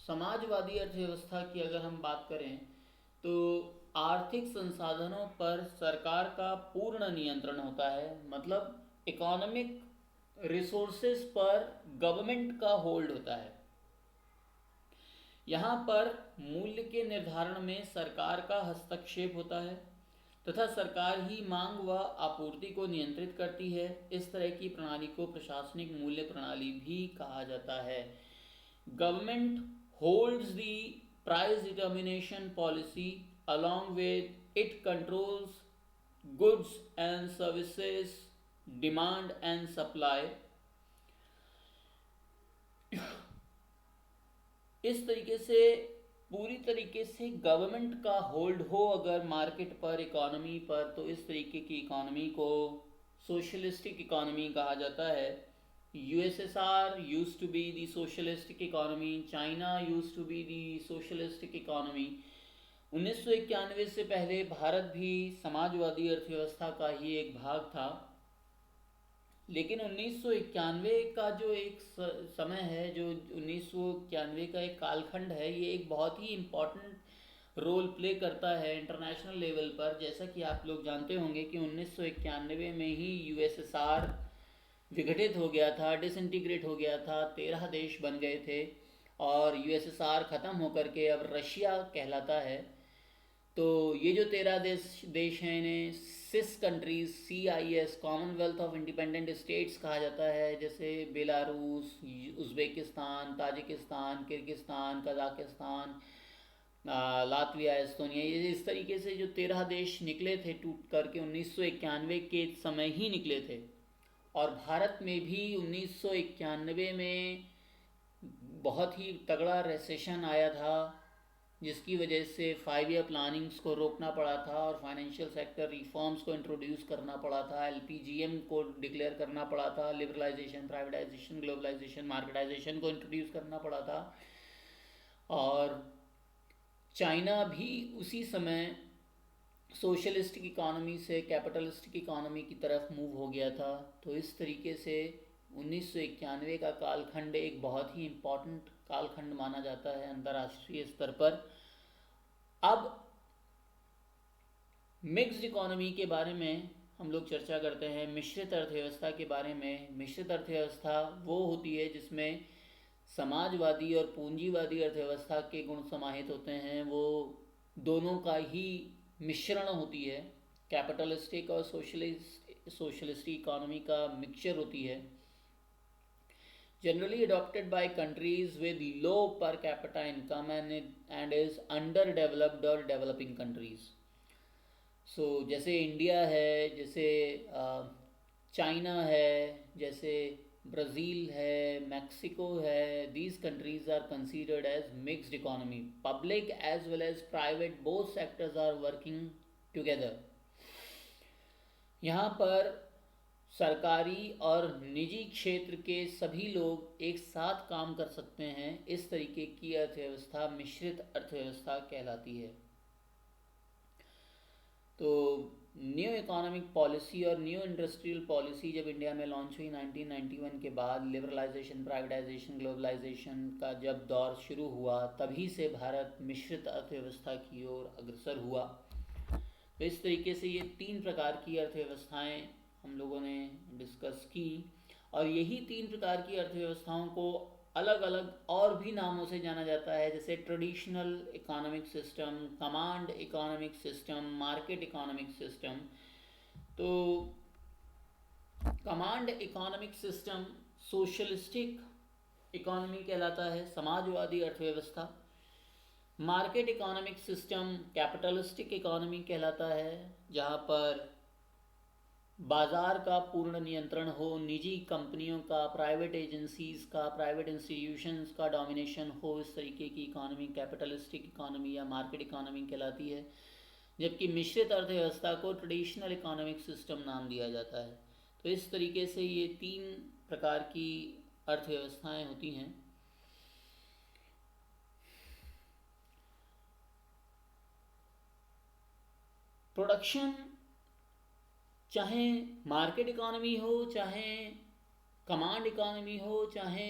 समाजवादी अर्थव्यवस्था की अगर हम बात करें, तो आर्थिक संसाधनों पर सरकार का पूर्ण नियंत्रण होता है। मतलब इकोनॉमिक रिसोर्सेज पर गवर्नमेंट का होल्ड होता है। यहाँ पर मूल्य के निर्धारण में सरकार का हस्तक्षेप होता है तथा सरकार ही मांग व आपूर्ति को नियंत्रित करती है। इस तरह की प्रणाली को प्रशासनिक मूल्य प्रणाली भी कहा जाता है। Government holds the price determination policy along with it controls goods and services demand and supply। इस तरीके से पूरी तरीके से गवर्नमेंट का होल्ड हो अगर मार्केट पर, इकोनॉमी पर, तो इस तरीके की इकोनॉमी को सोशलिस्टिक इकोनॉमी कहा जाता है। USSR used to be the socialistic economy, China used to be the socialistic economy. 1991 से पहले भारत भी समाजवादी अर्थव्यवस्था का ही एक भाग था, लेकिन 1991 का जो एक समय है, जो 1991 का एक कालखंड है, ये एक बहुत ही इम्पॉर्टेंट रोल प्ले करता है इंटरनेशनल लेवल पर। जैसा कि आप लोग जानते होंगे कि 1991 में ही यूएसएसआर विघटित हो गया था, डिसइंटीग्रेट हो गया था, 13 देश बन गए थे, और यूएसएसआर ख़त्म होकर के अब रशिया कहलाता है। तो ये जो 13 देश हैं, इन्हें CIS countries, CIS, Commonwealth of Independent States कहा जाता है। जैसे Belarus, Uzbekistan, Tajikistan, Kyrgyzstan, Kazakhstan, Latvia, Estonia, ये इस तरीके से जो 13 देश निकले थे टूट करके 1991 के समय ही निकले थे। और भारत में भी 1991 में बहुत ही तगड़ा रिसेशन आया था, जिसकी वजह से 5 ईयर प्लानिंग्स को रोकना पड़ा था और फाइनेंशियल सेक्टर रिफॉर्म्स को इंट्रोड्यूस करना पड़ा था, एलपीजीएम को डिक्लेयर करना पड़ा था, लिबरलाइजेशन, प्राइवेटाइजेशन, ग्लोबलाइजेशन, मार्केटाइजेशन को इंट्रोड्यूस करना पड़ा था। और चाइना भी उसी समय सोशलिस्टिक इकॉनमी से कैपिटलिस्टिक इकॉनमी की तरफ मूव हो गया था। तो इस तरीके से 1991 का कालखंड एक बहुत ही इम्पॉर्टेंट कालखंड माना जाता है अंतर्राष्ट्रीय स्तर पर। अब मिक्स्ड इकोनॉमी के बारे में हम लोग चर्चा करते हैं, मिश्रित अर्थव्यवस्था के बारे में। मिश्रित अर्थव्यवस्था वो होती है जिसमें समाजवादी और पूंजीवादी अर्थव्यवस्था के गुण समाहित होते हैं, वो दोनों का ही मिश्रण होती है। कैपिटलिस्टिक और सोशलिस्टिक इकोनॉमी का मिक्सचर होती है, generally adopted by countries with low per capita income and is underdeveloped or developing countries. So जैसे इंडिया है, जैसे चाइना है, जैसे ब्राज़ील है, मैक्सिको है, these countries are considered as mixed economy. Public as well as private both sectors are working together. यहाँ पर सरकारी और निजी क्षेत्र के सभी लोग एक साथ काम कर सकते हैं। इस तरीके की अर्थव्यवस्था मिश्रित अर्थव्यवस्था कहलाती है। तो न्यू इकोनॉमिक पॉलिसी और न्यू इंडस्ट्रियल पॉलिसी जब इंडिया में लॉन्च हुई 1991 के बाद, लिबरलाइजेशन, प्राइवेटाइजेशन, ग्लोबलाइजेशन का जब दौर शुरू हुआ, तभी से भारत मिश्रित अर्थव्यवस्था की ओर अग्रसर हुआ। तो इस तरीके से ये 3 प्रकार की अर्थव्यवस्थाएं हम लोगों ने डिस्कस की, और यही 3 प्रकार की अर्थव्यवस्थाओं को अलग अलग और भी नामों से जाना जाता है, जैसे traditional economic system, command economic system, market economic system. तो command economic system socialistic economy कहलाता है, समाजवादी अर्थव्यवस्था। Market economic system capitalistic economy कहलाता है, जहाँ पर बाजार का पूर्ण नियंत्रण हो, निजी कंपनियों का, प्राइवेट एजेंसीज का, प्राइवेट इंस्टीट्यूशंस का डोमिनेशन हो, इस तरीके की इकोनॉमी कैपिटलिस्टिक इकोनॉमी या मार्केट इकोनॉमी कहलाती है। जबकि मिश्रित अर्थव्यवस्था को ट्रेडिशनल इकोनॉमिक सिस्टम नाम दिया जाता है। तो इस तरीके से ये 3 प्रकार की अर्थव्यवस्थाएं होती हैं। प्रोडक्शन, चाहे मार्केट इकोनॉमी हो, चाहे कमांड इकोनॉमी हो, चाहे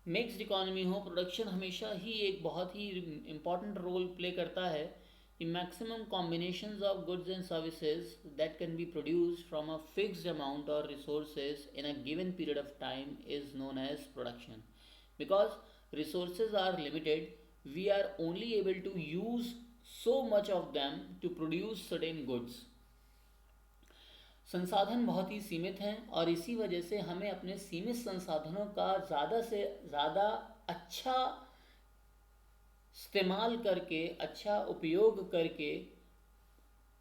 मिक्स्ड इकोनॉमी हो, प्रोडक्शन हमेशा ही एक बहुत ही इम्पॉर्टेंट रोल प्ले करता है। The maximum combinations of goods and services that can be produced from a fixed amount or resources in a given period of time is known as production. Because resources are limited, we are only able to use so much of them to produce certain goods. संसाधन बहुत ही सीमित हैं, और इसी वजह से हमें अपने सीमित संसाधनों का ज़्यादा से ज़्यादा अच्छा इस्तेमाल करके, अच्छा उपयोग करके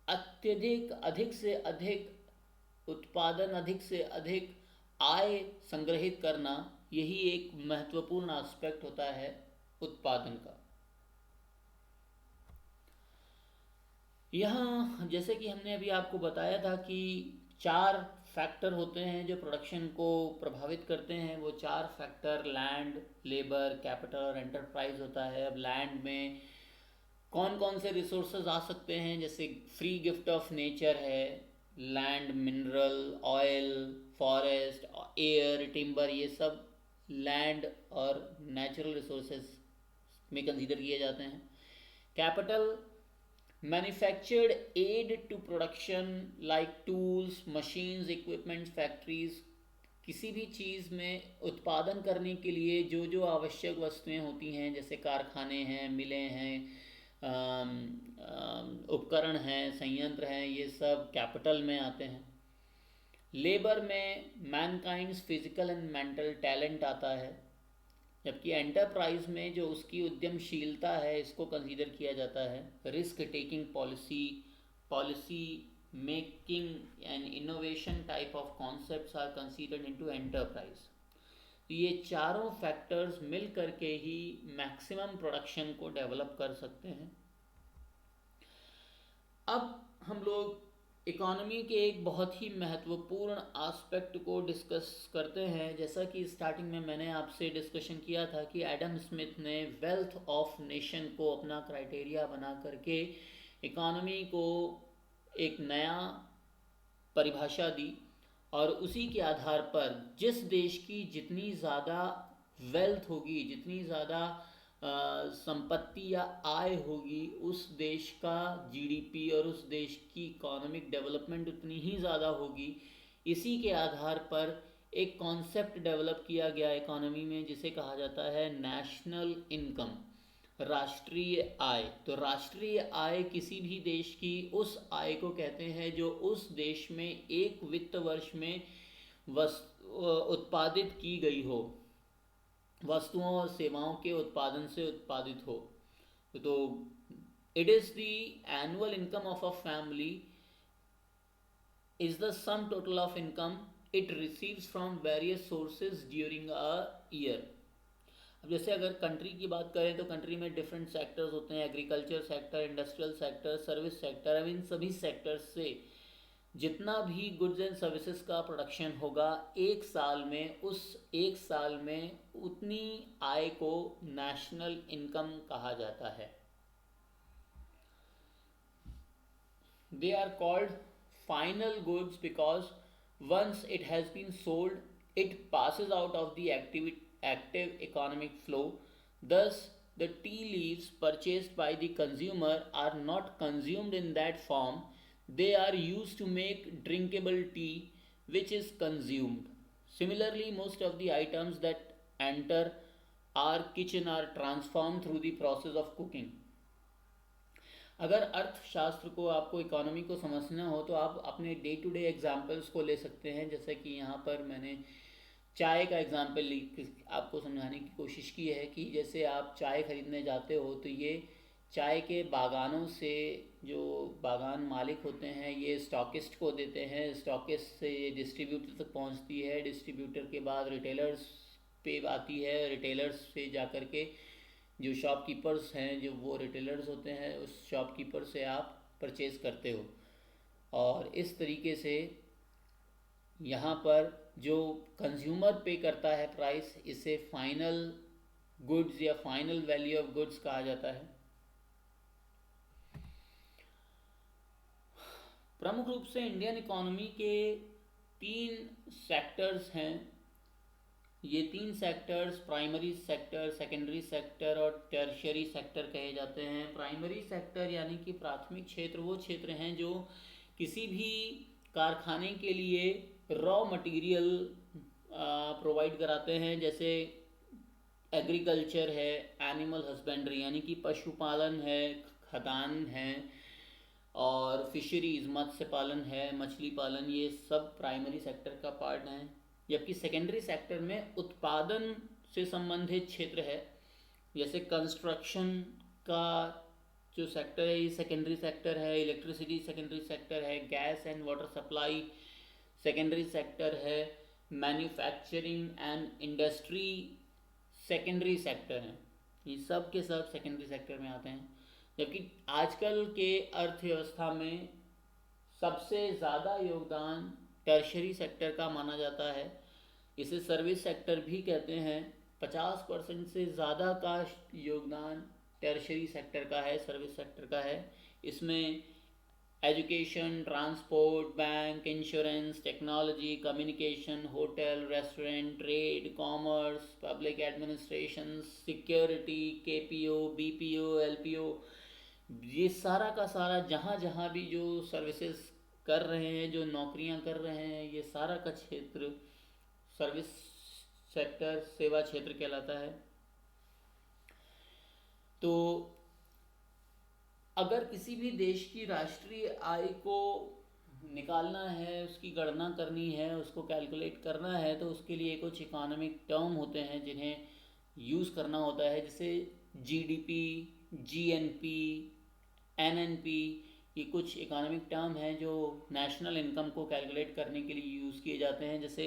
अधिक से अधिक उत्पादन, अधिक से अधिक आय संग्रहित करना, यही एक महत्वपूर्ण एस्पेक्ट होता है उत्पादन का। यहाँ जैसे कि हमने अभी आपको बताया था कि 4 फैक्टर होते हैं जो प्रोडक्शन को प्रभावित करते हैं। वो 4 फैक्टर लैंड, लेबर, कैपिटल और एंटरप्राइज होता है। अब लैंड में कौन कौन से रिसोर्सेज आ सकते हैं, जैसे फ्री गिफ्ट ऑफ नेचर है, land, mineral, oil, forest, air, timber, ये सब लैंड और नेचुरल रिसोर्सेज में कंसीडर किए जाते हैं। Capital, manufactured aid to production like tools, machines, equipments, factories. किसी भी चीज़ में उत्पादन करने के लिए जो जो आवश्यक वस्तुएं होती हैं, जैसे कारखाने हैं, मिलें हैं, उपकरण हैं, संयंत्र हैं, ये सब कैपिटल में आते हैं। लेबर में मैनकाइंड्स फिजिकल एंड मेंटल टैलेंट आता है, जबकि एंटरप्राइज में जो उसकी उद्यमशीलता है, इसको कंसीडर किया जाता है। Risk taking policy making and innovation type of concepts are considered into enterprise. ये चारों फैक्टर्स मिल करके ही मैक्सिमम प्रोडक्शन को डेवलप कर सकते हैं। अब हम लोग इकोनॉमी के एक बहुत ही महत्वपूर्ण एस्पेक्ट को डिस्कस करते हैं। जैसा कि स्टार्टिंग में मैंने आपसे डिस्कशन किया था कि एडम स्मिथ ने वेल्थ ऑफ नेशन को अपना क्राइटेरिया बना करके इकोनॉमी को एक नया परिभाषा दी, और उसी के आधार पर जिस देश की जितनी ज़्यादा वेल्थ होगी, जितनी ज़्यादा संपत्ति या आय होगी, उस देश का जीडीपी और उस देश की इकोनॉमिक डेवलपमेंट उतनी ही ज़्यादा होगी। इसी के आधार पर एक कॉन्सेप्ट डेवलप किया गया इकोनॉमी में जिसे कहा जाता है नेशनल इनकम, राष्ट्रीय आय। तो राष्ट्रीय आय किसी भी देश की उस आय को कहते हैं जो उस देश में एक वित्त वर्ष में उत्पादित की गई हो, वस्तुओं और सेवाओं के उत्पादन से उत्पादित हो। तो it is the annual income of a family is the sum total of income it receives from various sources during a year. अब जैसे अगर कंट्री की बात करें तो कंट्री में डिफरेंट सेक्टर्स होते हैं, agriculture sector, industrial sector, service sector. अब इन सभी सेक्टर्स से जितना भी गुड्स एंड सर्विसेज का प्रोडक्शन होगा एक साल में, उस एक साल में उतनी आय को नेशनल इनकम कहा जाता है। They are called final goods because once it has been sold it passes out of the active economic flow. Thus, the tea leaves purchased by the consumer are not consumed in that form. They are used to make drinkable tea, which is consumed. Similarly, most of the items that enter our kitchen are transformed through the process of cooking. अगर अर्थशास्त्र को, आपको इकोनॉमी को समझना हो तो आप अपने डे टू डे एग्जाम्पल्स को ले सकते हैं। जैसे कि यहाँ पर मैंने चाय का एग्जाम्पल आपको समझाने की कोशिश की है कि जैसे आप चाय खरीदने जाते हो तो ये चाय के बागानों से जो बागान मालिक होते हैं ये स्टॉकिस्ट को देते हैं, स्टॉकिस्ट से ये डिस्ट्रीब्यूटर तक पहुंचती है, डिस्ट्रीब्यूटर के बाद रिटेलर्स पे आती है, रिटेलर्स से जाकर के जो शॉपकीपर्स हैं, जो वो रिटेलर्स होते हैं, उस शॉपकीपर से आप परचेज़ करते हो। और इस तरीके से यहाँ पर जो कंज्यूमर पे करता है प्राइस, इसे फाइनल गुड्स या फाइनल वैल्यू ऑफ गुड्स कहा जाता है। प्रमुख रूप से इंडियन इकोनॉमी के 3 सेक्टर्स हैं। ये 3 sectors primary sector, secondary sector और टर्शियरी सेक्टर कहे जाते हैं। प्राइमरी सेक्टर यानी कि प्राथमिक क्षेत्र वो क्षेत्र हैं जो किसी भी कारखाने के लिए रॉ मटेरियल प्रोवाइड कराते हैं। जैसे एग्रीकल्चर है, एनिमल हस्बेंड्री यानी कि पशुपालन है, खदान है, और फिशरीज मत्स्य पालन है, मछली पालन, ये सब प्राइमरी सेक्टर का पार्ट हैं। जबकि सेकेंडरी सेक्टर में उत्पादन से संबंधित क्षेत्र है, जैसे कंस्ट्रक्शन का जो सेक्टर है ये सेकेंडरी सेक्टर है, इलेक्ट्रिसिटी सेकेंडरी सेक्टर है, gas and water supply secondary sector है, manufacturing and industry secondary sector हैं। ये सब के सब सेकेंडरी सेक्टर में आते हैं। जबकि आजकल के अर्थव्यवस्था में सबसे ज़्यादा योगदान टर्शरी सेक्टर का माना जाता है। इसे सर्विस सेक्टर भी कहते हैं। 50% से ज़्यादा का योगदान टर्शरी सेक्टर का है, सर्विस सेक्टर का है। इसमें education, transport, bank, insurance, technology, communication, hotel, restaurant, trade, commerce, public administration, security, KPO, BPO, LPO, ये सारा का सारा जहाँ जहाँ भी जो सर्विसेज कर रहे हैं, जो नौकरियाँ कर रहे हैं, ये सारा का क्षेत्र सर्विस सेक्टर, सेवा क्षेत्र कहलाता है। तो अगर किसी भी देश की राष्ट्रीय आय को निकालना है, उसकी गणना करनी है, उसको कैलकुलेट करना है, तो उसके लिए कुछ इकोनॉमिक टर्म होते हैं जिन्हें यूज़ करना होता है, जैसे जीडीपी, जीएनपी, एनएनपी। ये कुछ इकोनॉमिक टर्म हैं जो नेशनल इनकम को कैलकुलेट करने के लिए यूज़ किए जाते हैं। जैसे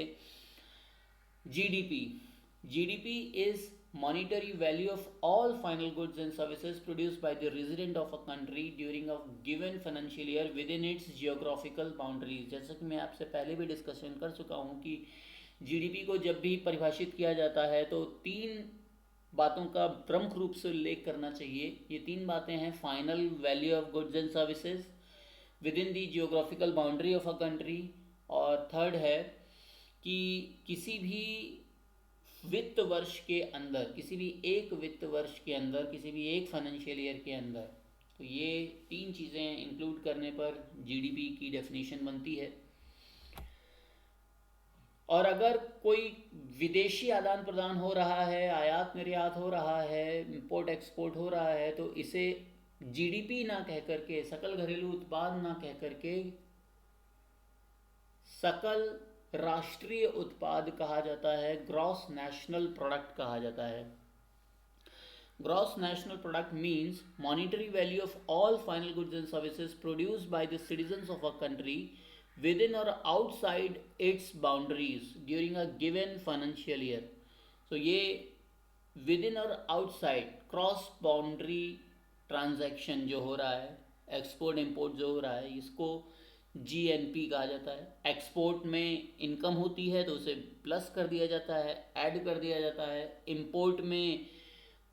GDP, GDP is monetary value of all final goods and services produced by the resident of a country during a given financial year within its geographical boundaries। जैसा कि मैं आपसे पहले भी डिस्कशन कर चुका हूँ कि जीडीपी को जब भी परिभाषित किया जाता है तो तीन बातों का प्रमुख रूप से उल्लेख करना चाहिए। ये तीन बातें हैं, final value of goods and services with in the geographical boundary of a country, और थर्ड है कि किसी भी वित्त वर्ष के अंदर, किसी भी एक वित्त वर्ष के अंदर, किसी भी एक फाइनेंशियल ईयर के अंदर, तो ये तीन चीज़ें इंक्लूड करने पर जीडीपी की डेफिनेशन बनती है। और अगर कोई विदेशी आदान प्रदान हो रहा है, आयात निर्यात हो रहा है, इंपोर्ट एक्सपोर्ट हो रहा है, तो इसे जीडीपी ना कह करके, सकल घरेलू उत्पाद ना कह करके सकल राष्ट्रीय उत्पाद कहा जाता है, ग्रॉस नेशनल प्रोडक्ट कहा जाता है। Gross national product means monetary value of all final goods and services produced by the citizens of a country within or outside its boundaries during a given financial year। so ये within और outside क्रॉस बाउंड्री ट्रांजैक्शन जो हो रहा है, एक्सपोर्ट इंपोर्ट जो हो रहा है, इसको जीएनपी कहा जाता है। एक्सपोर्ट में इनकम होती है तो उसे प्लस कर दिया जाता है, ऐड कर दिया जाता है। इंपोर्ट में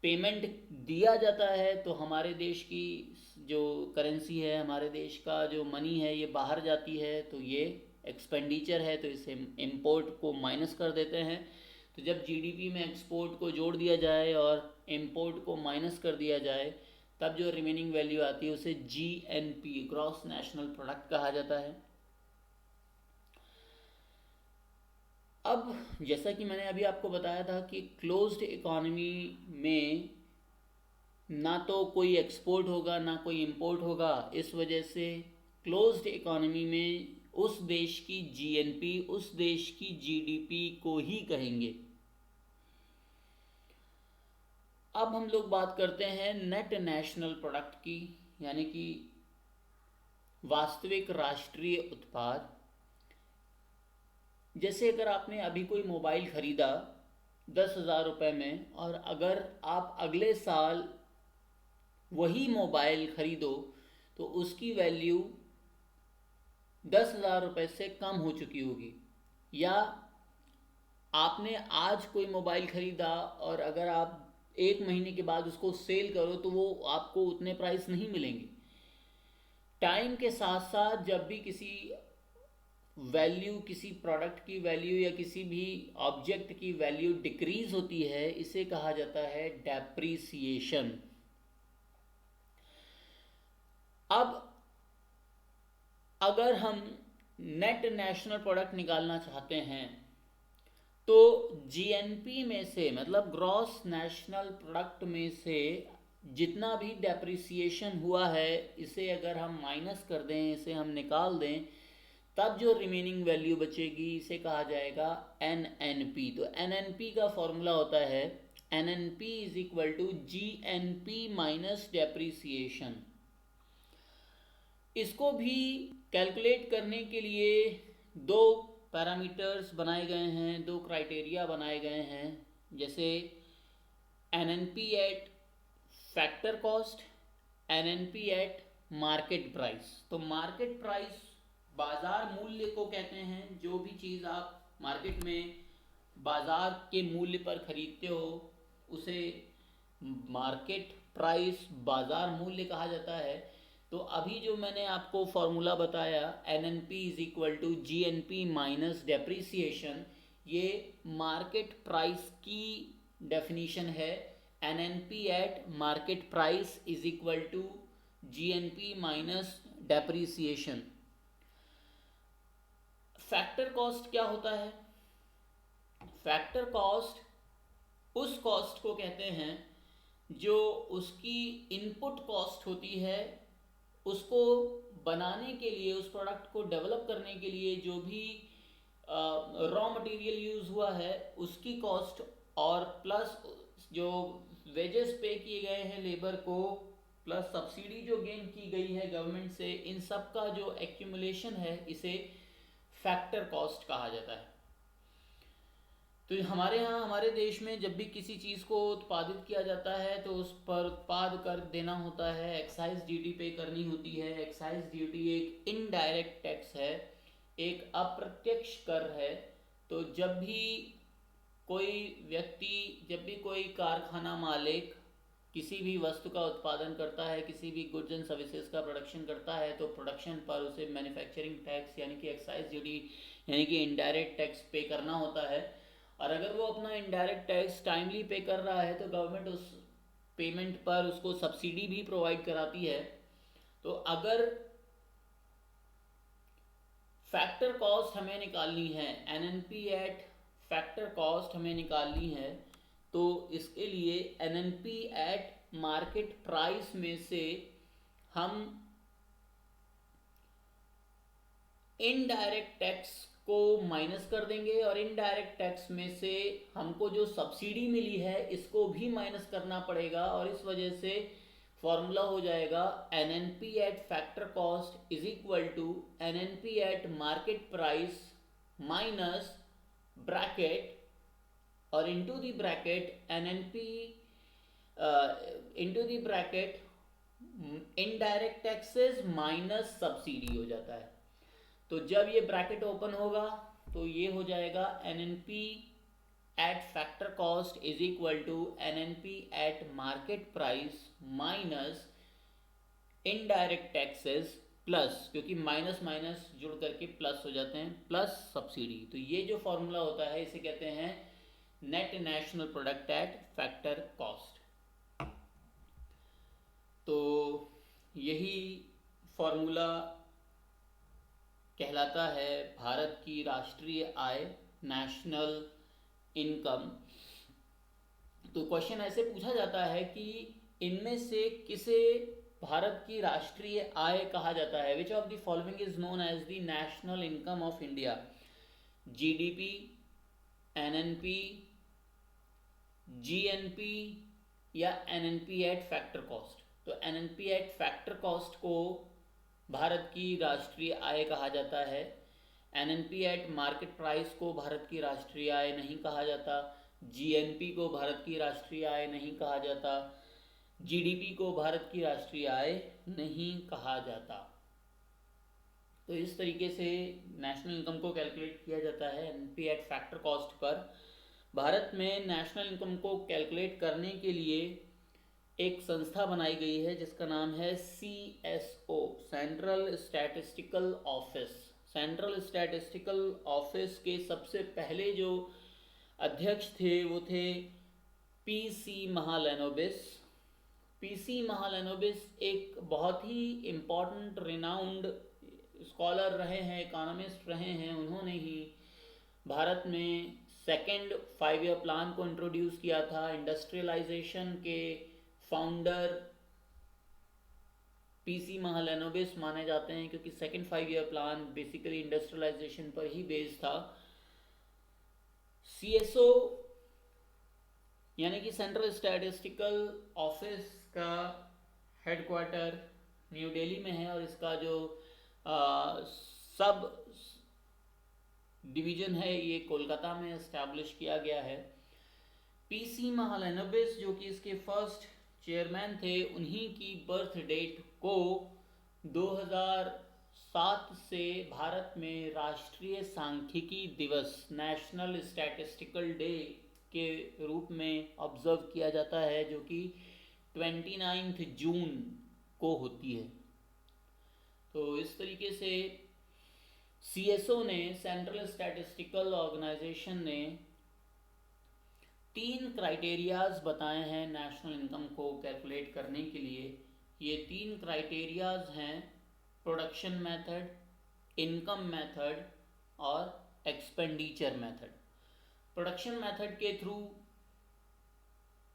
पेमेंट दिया जाता है तो हमारे देश की जो करेंसी है, हमारे देश का जो मनी है, ये बाहर जाती है, तो ये एक्सपेंडिचर है, तो इसे इंपोर्ट को माइनस कर देते हैं। तो जब जीडीपी में एक्सपोर्ट को जोड़ दिया जाए और इंपोर्ट को माइनस कर दिया जाए, तब जो रिमेनिंग वैल्यू आती है उसे जीएनपी, ग्रॉस नेशनल प्रोडक्ट कहा जाता है। अब जैसा कि मैंने अभी आपको बताया था कि क्लोज्ड इकोनॉमी में ना तो कोई एक्सपोर्ट होगा ना कोई इंपोर्ट होगा, इस वजह से क्लोज्ड इकोनॉमी में उस देश की जीएनपी, उस देश की जीडीपी को ही कहेंगे। अब हम लोग बात करते हैं नेट नेशनल प्रोडक्ट की, यानी कि वास्तविक राष्ट्रीय उत्पाद। जैसे अगर आपने अभी कोई मोबाइल खरीदा 10,000 रुपये में, और अगर आप अगले साल वही मोबाइल खरीदो तो उसकी वैल्यू 10,000 रुपये से कम हो चुकी होगी। या आपने आज कोई मोबाइल खरीदा और अगर आप एक महीने के बाद उसको सेल करो तो वो आपको उतने प्राइस नहीं मिलेंगे। टाइम के साथ साथ जब भी किसी वैल्यू, किसी प्रोडक्ट की वैल्यू या किसी भी ऑब्जेक्ट की वैल्यू डिक्रीज होती है, इसे कहा जाता है डेप्रीसिएशन। अब अगर हम नेट नेशनल प्रोडक्ट निकालना चाहते हैं तो जीएनपी में से, मतलब ग्रॉस नेशनल प्रोडक्ट में से जितना भी डेप्रिसिएशन हुआ है, इसे अगर हम माइनस कर दें, इसे हम निकाल दें, तब जो रिमेनिंग वैल्यू बचेगी इसे कहा जाएगा एनएनपी। तो एनएनपी का फॉर्मूला होता है NNP is equal to GNP minus depreciation. इसको भी कैलकुलेट करने के लिए दो पैरामीटर्स बनाए गए हैं, दो क्राइटेरिया बनाए गए हैं, जैसे NNP at factor cost, NNP at market price. तो मार्केट प्राइस बाजार मूल्य को कहते हैं, जो भी चीज़ आप मार्केट में बाजार के मूल्य पर खरीदते हो उसे मार्केट प्राइस, बाजार मूल्य कहा जाता है। तो अभी जो मैंने आपको फॉर्मूला बताया NNP is equal to GNP minus depreciation, ये मार्केट प्राइस की डेफिनीशन है। NNP at market price is equal to GNP minus depreciation. Factor cost क्या होता है? फैक्टर कॉस्ट उस कॉस्ट को कहते हैं जो उसकी इनपुट कॉस्ट होती है, उसको बनाने के लिए, उस प्रोडक्ट को डेवलप करने के लिए जो भी रॉ मटेरियल यूज़ हुआ है उसकी कॉस्ट, और प्लस जो वेजेस पे किए गए हैं लेबर को, प्लस सब्सिडी जो गेन की गई है गवर्नमेंट से, इन सब का जो एक्यूमुलेशन है, इसे फैक्टर कॉस्ट कहा जाता है। तो हमारे यहाँ हमारे देश में जब भी किसी चीज़ को उत्पादित किया जाता है तो उस पर उत्पाद कर देना होता है, एक्साइज ड्यूटी पे करनी होती है। एक्साइज ड्यूटी एक इनडायरेक्ट टैक्स है, एक अप्रत्यक्ष कर है। तो जब भी कोई व्यक्ति, जब भी कोई कारखाना मालिक किसी भी वस्तु का उत्पादन करता है, किसी भी गुड्स एंड सर्विसेज का प्रोडक्शन करता है, तो प्रोडक्शन पर उसे मैन्युफैक्चरिंग टैक्स यानी कि एक्साइज ड्यूटी यानी कि इनडायरेक्ट टैक्स पे करना होता है। और अगर वो अपना इनडायरेक्ट टैक्स टाइमली पे कर रहा है तो गवर्नमेंट उस पेमेंट पर उसको सब्सिडी भी प्रोवाइड कराती है। तो अगर फैक्टर कॉस्ट हमें निकालनी है, एनएनपी एट फैक्टर कॉस्ट हमें निकालनी है, तो इसके लिए एनएनपी एट मार्केट प्राइस में से हम इनडायरेक्ट टैक्स को माइनस कर देंगे और इनडायरेक्ट टैक्स में से हमको जो सब्सिडी मिली है इसको भी माइनस करना पड़ेगा। और इस वजह से फॉर्मूला हो जाएगा N N P at factor cost is equal to N N P at market price minus bracket और into the bracket N N P into the bracket indirect taxes minus subsidy हो जाता है। तो जब ये ब्रैकेट ओपन होगा तो ये हो जाएगा N N P at factor cost is equal to N N P at market price minus indirect taxes plus, क्योंकि माइनस माइनस जुड़ करके प्लस हो जाते हैं, प्लस सब्सिडी। तो ये जो फॉर्मूला होता है इसे कहते हैं net national product at factor cost. तो यही फॉर्मूला कहलाता है भारत की राष्ट्रीय आय, नेशनल इनकम। तो क्वेश्चन ऐसे पूछा जाता है कि इनमें से किसे भारत की राष्ट्रीय आय कहा जाता है? Which of the following is known as the national income of India? GDP, NNP, GNP या एनएनपी एट फैक्टर कॉस्ट? तो एनएनपी एट फैक्टर कॉस्ट को भारत की राष्ट्रीय आय कहा जाता है। एनएनपी एट मार्केट प्राइस को भारत की राष्ट्रीय आय नहीं कहा जाता। जीएनपी को भारत की राष्ट्रीय आय नहीं कहा जाता। जीडीपी को भारत की राष्ट्रीय आय नहीं कहा जाता। तो इस तरीके से नेशनल इनकम को कैलकुलेट किया जाता है NNP at factor cost per. Bharat में नेशनल इनकम को कैलकुलेट करने के लिए एक संस्था बनाई गई है जिसका नाम है CSO, central statistical office. Central statistical office के सबसे पहले जो अध्यक्ष थे वो थे PC महालैनोबिस। PC महालैनोबिस एक बहुत ही इम्पोर्टेंट रिनाउंड स्कॉलर रहे हैं, इकोनॉमिस्ट रहे हैं। उन्होंने ही भारत में सेकेंड 5 ईयर प्लान को इंट्रोड्यूस किया था। इंडस्ट्रियलाइजेशन के फाउंडर PC महालैनोबिस माने जाते हैं क्योंकि second 5 year plan basically industrialisation पर ही बेस्ड था। CSO यानी कि सेंट्रल स्टैटिस्टिकल ऑफिस का हेडक्वार्टर न्यू दिल्ली में है और इसका जो सब डिवीजन है ये कोलकाता में एस्टैब्लिश किया गया है। PC महालैनोबिस जो कि इसके फर्स्ट चेयरमैन थे, उन्हीं की बर्थ डेट को 2007 से भारत में राष्ट्रीय सांख्यिकी दिवस, नेशनल स्टैटिस्टिकल डे के रूप में ऑब्जर्व किया जाता है, जो कि 29 जून को होती है। तो इस तरीके से CSO ने, सेंट्रल स्टैटिस्टिकल ऑर्गेनाइजेशन ने 3 क्राइटेरियाज बताए हैं नेशनल इनकम को कैलकुलेट करने के लिए। ये 3 क्राइटेरियाज हैं प्रोडक्शन मेथड, इनकम मेथड और एक्सपेंडिचर मेथड। प्रोडक्शन मेथड के थ्रू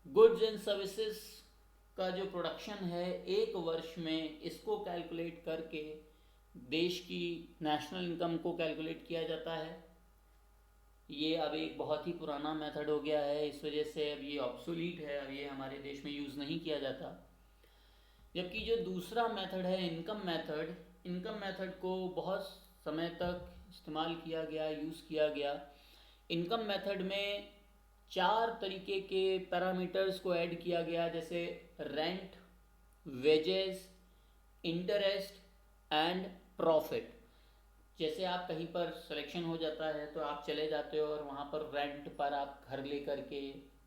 गुड्स एंड सर्विसेज का जो प्रोडक्शन है एक वर्ष में, इसको कैलकुलेट करके देश की नेशनल इनकम को कैलकुलेट किया जाता है। ये अब एक बहुत ही पुराना मेथड हो गया है, इस वजह से अब ये ऑब्सोलीट है, अब ये हमारे देश में यूज़ नहीं किया जाता। जबकि जो दूसरा मेथड है इनकम मेथड, इनकम मेथड को बहुत समय तक इस्तेमाल किया गया, यूज़ किया गया। इनकम मेथड में चार तरीके के पैरामीटर्स को ऐड किया गया, जैसे rent, wages, interest and profit. जैसे आप कहीं पर सिलेक्शन हो जाता है तो आप चले जाते हो और वहाँ पर रेंट पर आप घर ले करके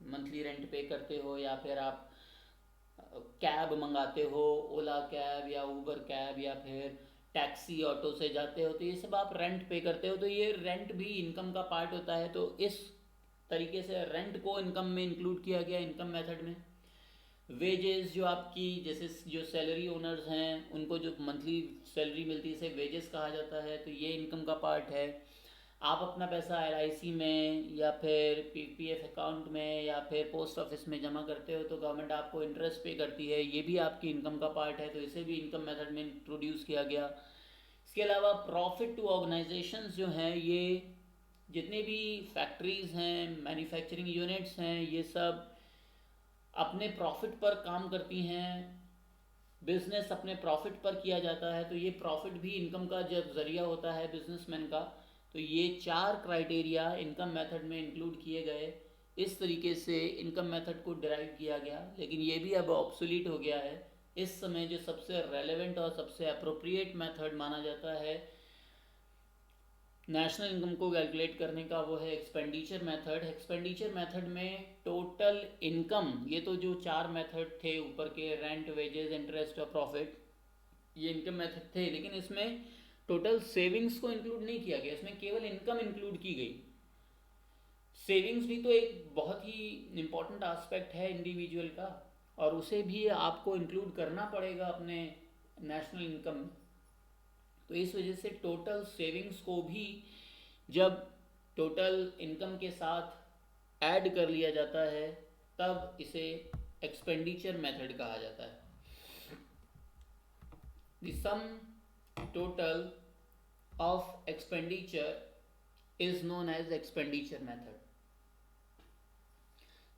मंथली रेंट पे करते हो, या फिर आप कैब मंगाते हो, ओला कैब या ऊबर कैब या फिर टैक्सी ऑटो से जाते हो, तो ये सब आप रेंट पे करते हो, तो ये रेंट भी इनकम का पार्ट होता है। तो इस तरीके से रेंट को इनकम में इंक्लूड किया गया इनकम मेथड में। वेजेस जो आपकी, जैसे जो सैलरी ओनर्स हैं उनको जो मंथली सैलरी मिलती है इसे वेजेस कहा जाता है, तो ये इनकम का पार्ट है। आप अपना पैसा LIC में या फिर PPF अकाउंट में या फिर पोस्ट ऑफिस में जमा करते हो तो गवर्नमेंट आपको इंटरेस्ट पे करती है, ये भी आपकी इनकम का पार्ट है, तो इसे भी इनकम मेथड में इंट्रोड्यूस किया गया। इसके अलावा प्रॉफिट टू ऑर्गेनाइजेशंस जो हैं, ये जितने भी फैक्ट्रीज़ हैं, मैन्युफैक्चरिंग यूनिट्स हैं, ये सब अपने प्रॉफिट पर काम करती हैं, बिजनेस अपने प्रॉफिट पर किया जाता है, तो ये प्रॉफिट भी इनकम का जब जरिया होता है बिजनेसमैन का। तो ये चार क्राइटेरिया इनकम मेथड में इंक्लूड किए गए। इस तरीके से इनकम मेथड को डिराइव किया गया, लेकिन ये भी अब ऑब्सोलीट हो गया है। इस समय जो सबसे रेलेवेंट और सबसे अप्रोप्रिएट मेथड माना जाता है नेशनल इनकम को कैलकुलेट करने का, वो है एक्सपेंडिचर मेथड। एक्सपेंडिचर मेथड में टोटल इनकम, ये तो जो चार मेथड थे ऊपर के, रेंट, वेजेस, इंटरेस्ट और प्रॉफिट, ये इनकम मेथड थे, लेकिन इसमें टोटल सेविंग्स को इंक्लूड नहीं किया गया, इसमें केवल इनकम इंक्लूड की गई। सेविंग्स भी तो एक बहुत ही इम्पॉर्टेंट एस्पेक्ट है इंडिविजुअल का, और उसे भी आपको इंक्लूड करना पड़ेगा अपने नेशनल इनकम में। तो इस वजह से टोटल सेविंग्स को भी जब टोटल इनकम के साथ ऐड कर लिया जाता है तब इसे एक्सपेंडिचर मेथड कहा जाता है। The sum total of expenditure is known as expenditure method.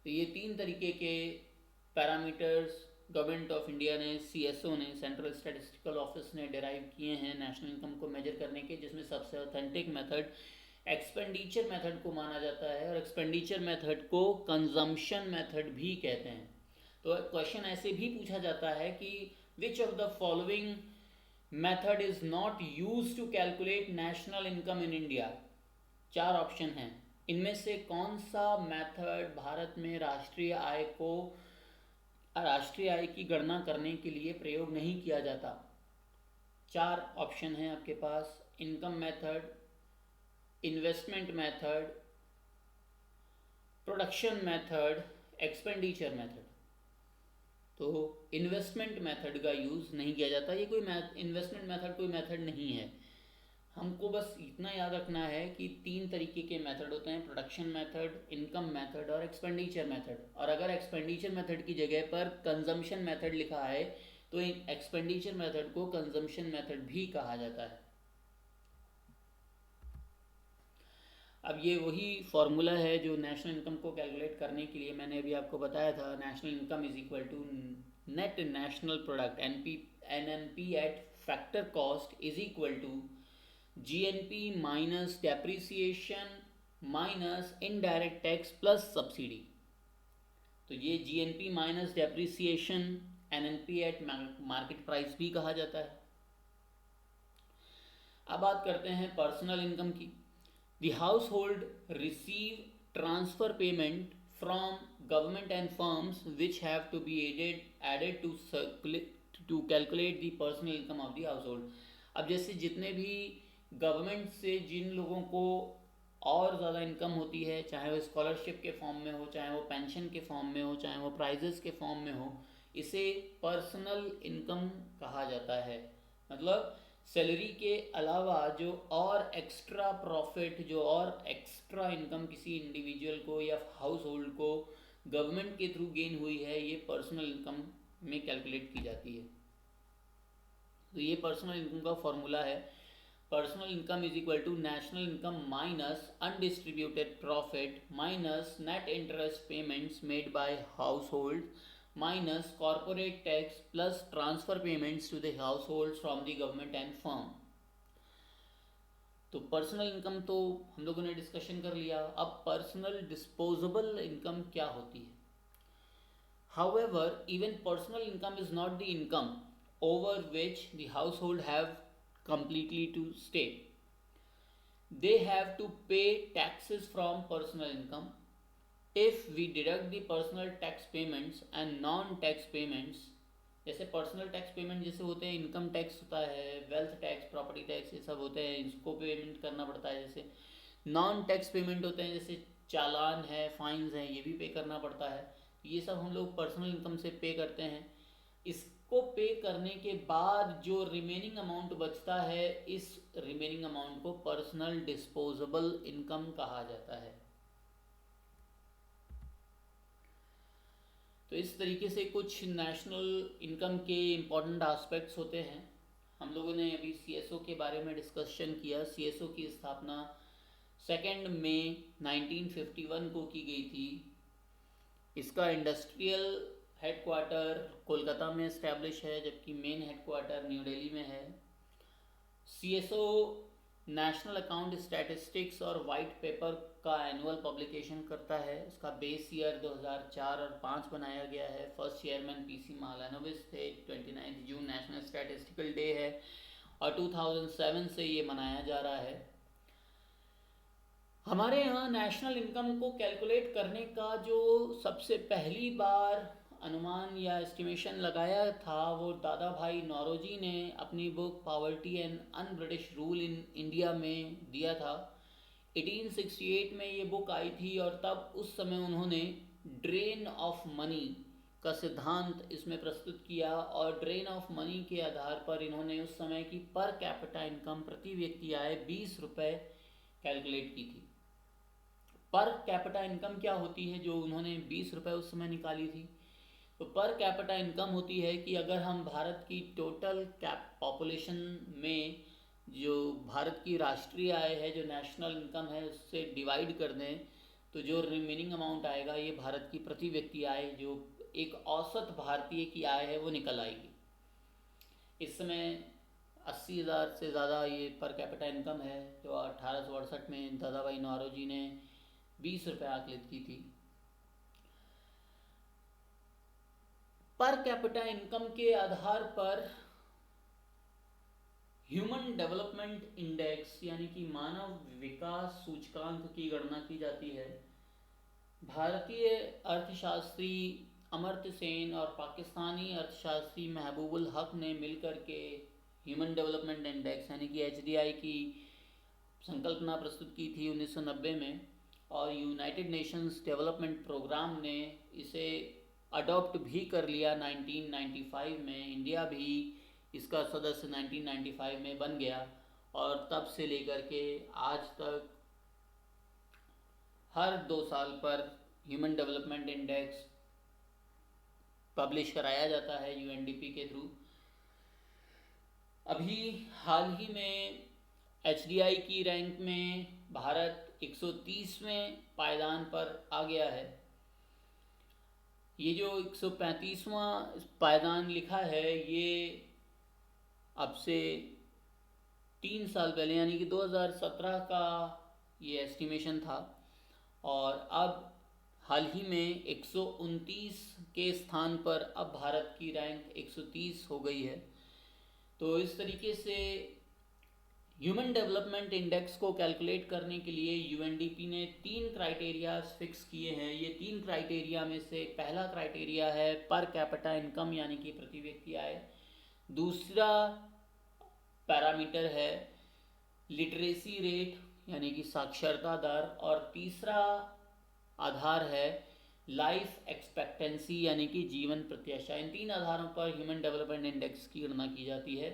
तो ये तीन तरीके के पैरामीटर्स गवर्नमेंट ऑफ इंडिया ने, CSO ने, सेंट्रल स्टैटिस्टिकल ऑफिस ने डिराइव किए हैं नेशनल इनकम को मेजर करने के, जिसमें सबसे ऑथेंटिक मेथड एक्सपेंडिचर मेथड को माना जाता है, और एक्सपेंडिचर मेथड को कंजम्पशन मेथड भी कहते हैं। तो क्वेश्चन ऐसे भी पूछा जाता है कि which of the following method is not use to calculate national income in India. चार ऑप्शन हैं, इनमें से कौन सा मेथड भारत में राष्ट्रीय आय की गणना करने के लिए प्रयोग नहीं किया जाता। चार ऑप्शन हैं आपके पास, income method, investment method, production method, expenditure method. तो इन्वेस्टमेंट मेथड का यूज़ नहीं किया जाता, ये कोई इन्वेस्टमेंट मेथड कोई मेथड नहीं है। हमको बस इतना याद रखना है कि तीन तरीके के मेथड होते हैं, प्रोडक्शन मेथड, इनकम मेथड और एक्सपेंडिचर मेथड। और अगर एक्सपेंडिचर मेथड की जगह पर कंजम्पशन मेथड लिखा है तो एक्सपेंडिचर मेथड को कंजम्पशन मेथड भी कहा जाता है। अब ये वही फॉर्मूला है जो नेशनल इनकम को कैलकुलेट करने के लिए मैंने अभी आपको बताया था। National income is equal to net national product NNP at factor cost is equal to GNP minus depreciation minus indirect tax plus subsidy. तो ये GNP minus depreciation NNP at market price भी कहा जाता है। अब बात करते हैं पर्सनल इनकम की। The household receive transfer payment from government and firms which have to be added to calculate the personal income of the household। अब जैसे जितने भी गवर्नमेंट से जिन लोगों को और ज़्यादा इनकम होती है, चाहे वो स्कॉलरशिप के फॉर्म में हो, चाहे वो पेंशन के फॉर्म में हो, चाहे वो प्राइजेस के फॉर्म में हो, इसे पर्सनल इनकम कहा जाता है। मतलब सैलरी के अलावा जो और एक्स्ट्रा प्रॉफिट, जो और एक्स्ट्रा इनकम किसी इंडिविजुअल को या हाउस होल्ड को गवर्नमेंट के थ्रू गेन हुई है, ये पर्सनल इनकम में कैलकुलेट की जाती है। तो ये पर्सनल इनकम का फॉर्मूला है, personal income is equal to national income minus undistributed profit minus net interest payments made by household minus corporate tax plus transfer payments to the households from the government and firm। तो पर्सनल इनकम तो हम लोगों ने डिस्कशन कर लिया। अब पर्सनल डिस्पोजेबल इनकम क्या होती है? However, even personal income is not the income over which the household have completely to stay. They have to pay taxes from personal income. If we deduct the personal tax payments and non-tax payments, जैसे पर्सनल टैक्स पेमेंट जैसे होते हैं, इनकम टैक्स होता है, वेल्थ टैक्स, प्रॉपर्टी टैक्स, ये सब होते हैं, इसको पेमेंट करना पड़ता है। जैसे नॉन टैक्स पेमेंट होते हैं, जैसे चालान है, फाइन्स हैं, ये भी पे करना पड़ता है। ये सब हम लोग पर्सनल इनकम से पे करते हैं। इसको पे करने के बाद जो रिमेनिंग अमाउंट बचता है, इस रिमेनिंग अमाउंट को पर्सनल डिस्पोजेबल इनकम कहा जाता है। तो इस तरीके से कुछ नेशनल इनकम के इम्पोर्टेंट एस्पेक्ट्स होते हैं। हम लोगों ने अभी सीएसओ के बारे में डिस्कशन किया। सीएसओ की स्थापना 2 मई 1951 को की गई थी। इसका इंडस्ट्रियल हेडक्वार्टर कोलकाता में इस्टेब्लिश है, जबकि मेन हेडक्वार्टर न्यू दिल्ली में है। सीएसओ नेशनल अकाउंट स्टैटिस्टिक्स और वाइट पेपर का एनुअल पब्लिकेशन करता है। इसका बेस ईयर 2004 और 5 बनाया गया है। फर्स्ट चेयरमैन पीसी महालनोबिस थे। 29 जून नेशनल स्टैटिस्टिकल डे है और 2007 से ये मनाया जा रहा है। हमारे यहाँ नेशनल इनकम को कैलकुलेट करने का जो सबसे पहली बार अनुमान या एस्टिमेशन लगाया था, वो दादा भाई नौरोजी ने अपनी book poverty and un British rule in India में दिया था। 1868 में ये बुक आई थी और तब उस समय उन्होंने ड्रेन ऑफ मनी का सिद्धांत इसमें प्रस्तुत किया और ड्रेन ऑफ मनी के आधार पर इन्होंने उस समय की पर कैपिटा इनकम, प्रति व्यक्ति आय 20 रुपये कैलकुलेट की थी। पर कैपिटा इनकम क्या होती है, जो उन्होंने 20 रुपये उस समय निकाली थी? तो पर कैपिटा इनकम होती है कि अगर हम भारत की टोटल कैप पॉपुलेशन में जो भारत की राष्ट्रीय आय है, जो नेशनल इनकम है, उससे डिवाइड कर दें तो जो रिमेनिंग अमाउंट आएगा, ये भारत की प्रति व्यक्ति आय, जो एक औसत भारतीय की आय है, वो निकल आएगी। इस समय 80,000 से ज़्यादा ये पर कैपिटा इनकम है, जो 1868 में दादा भाई नौरोजी ने 20 रुपये आकलित की थी। पर कैपिटा इनकम के आधार पर ह्यूमन डेवलपमेंट इंडेक्स यानी कि मानव विकास सूचकांक की गणना की जाती है। भारतीय अर्थशास्त्री अमर्त्य सेन और पाकिस्तानी अर्थशास्त्री महबूबुल हक ने मिलकर के ह्यूमन डेवलपमेंट इंडेक्स यानी कि HDI की संकल्पना प्रस्तुत की थी 1990 में, और यूनाइटेड नेशंस डेवलपमेंट प्रोग्राम ने इसे अडॉप्ट भी कर लिया 1995 में। इंडिया भी इसका सदस्य 1995 में बन गया और तब से लेकर के आज तक हर 2 साल पर ह्यूमन डेवलपमेंट इंडेक्स पब्लिश कराया जाता है UNDP के थ्रू। अभी हाल ही में HDI की रैंक में भारत 130वें पायदान पर आ गया है। ये जो 135वां पायदान लिखा है, ये अब से 3 साल पहले यानी कि 2017 का ये एस्टिमेशन था, और अब हाल ही में 129 के स्थान पर अब भारत की रैंक 130 हो गई है। तो इस तरीके से ह्यूमन डेवलपमेंट इंडेक्स को कैलकुलेट करने के लिए UNDP ने 3 क्राइटेरियाज फिक्स किए हैं। ये 3 क्राइटेरिया में से पहला क्राइटेरिया है पर कैपिटा इनकम यानी कि प्रति व्यक्ति आय, दूसरा पैरामीटर है लिटरेसी रेट यानी कि साक्षरता दर, और तीसरा आधार है लाइफ एक्सपेक्टेंसी यानी कि जीवन प्रत्याशा। इन 3 आधारों पर ह्यूमन डेवलपमेंट इंडेक्स की गणना की जाती है।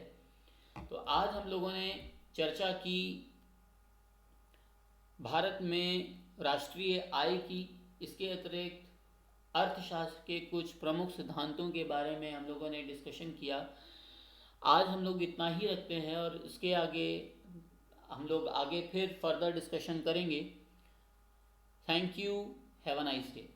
तो आज हम लोगों ने चर्चा की भारत में राष्ट्रीय आय की, इसके अतिरिक्त अर्थशास्त्र के कुछ प्रमुख सिद्धांतों के बारे में हम लोगों ने डिस्कशन किया। आज हम लोग इतना ही रखते हैं और इसके आगे हम लोग आगे फिर फर्दर डिस्कशन करेंगे। Thank you, have a nice day.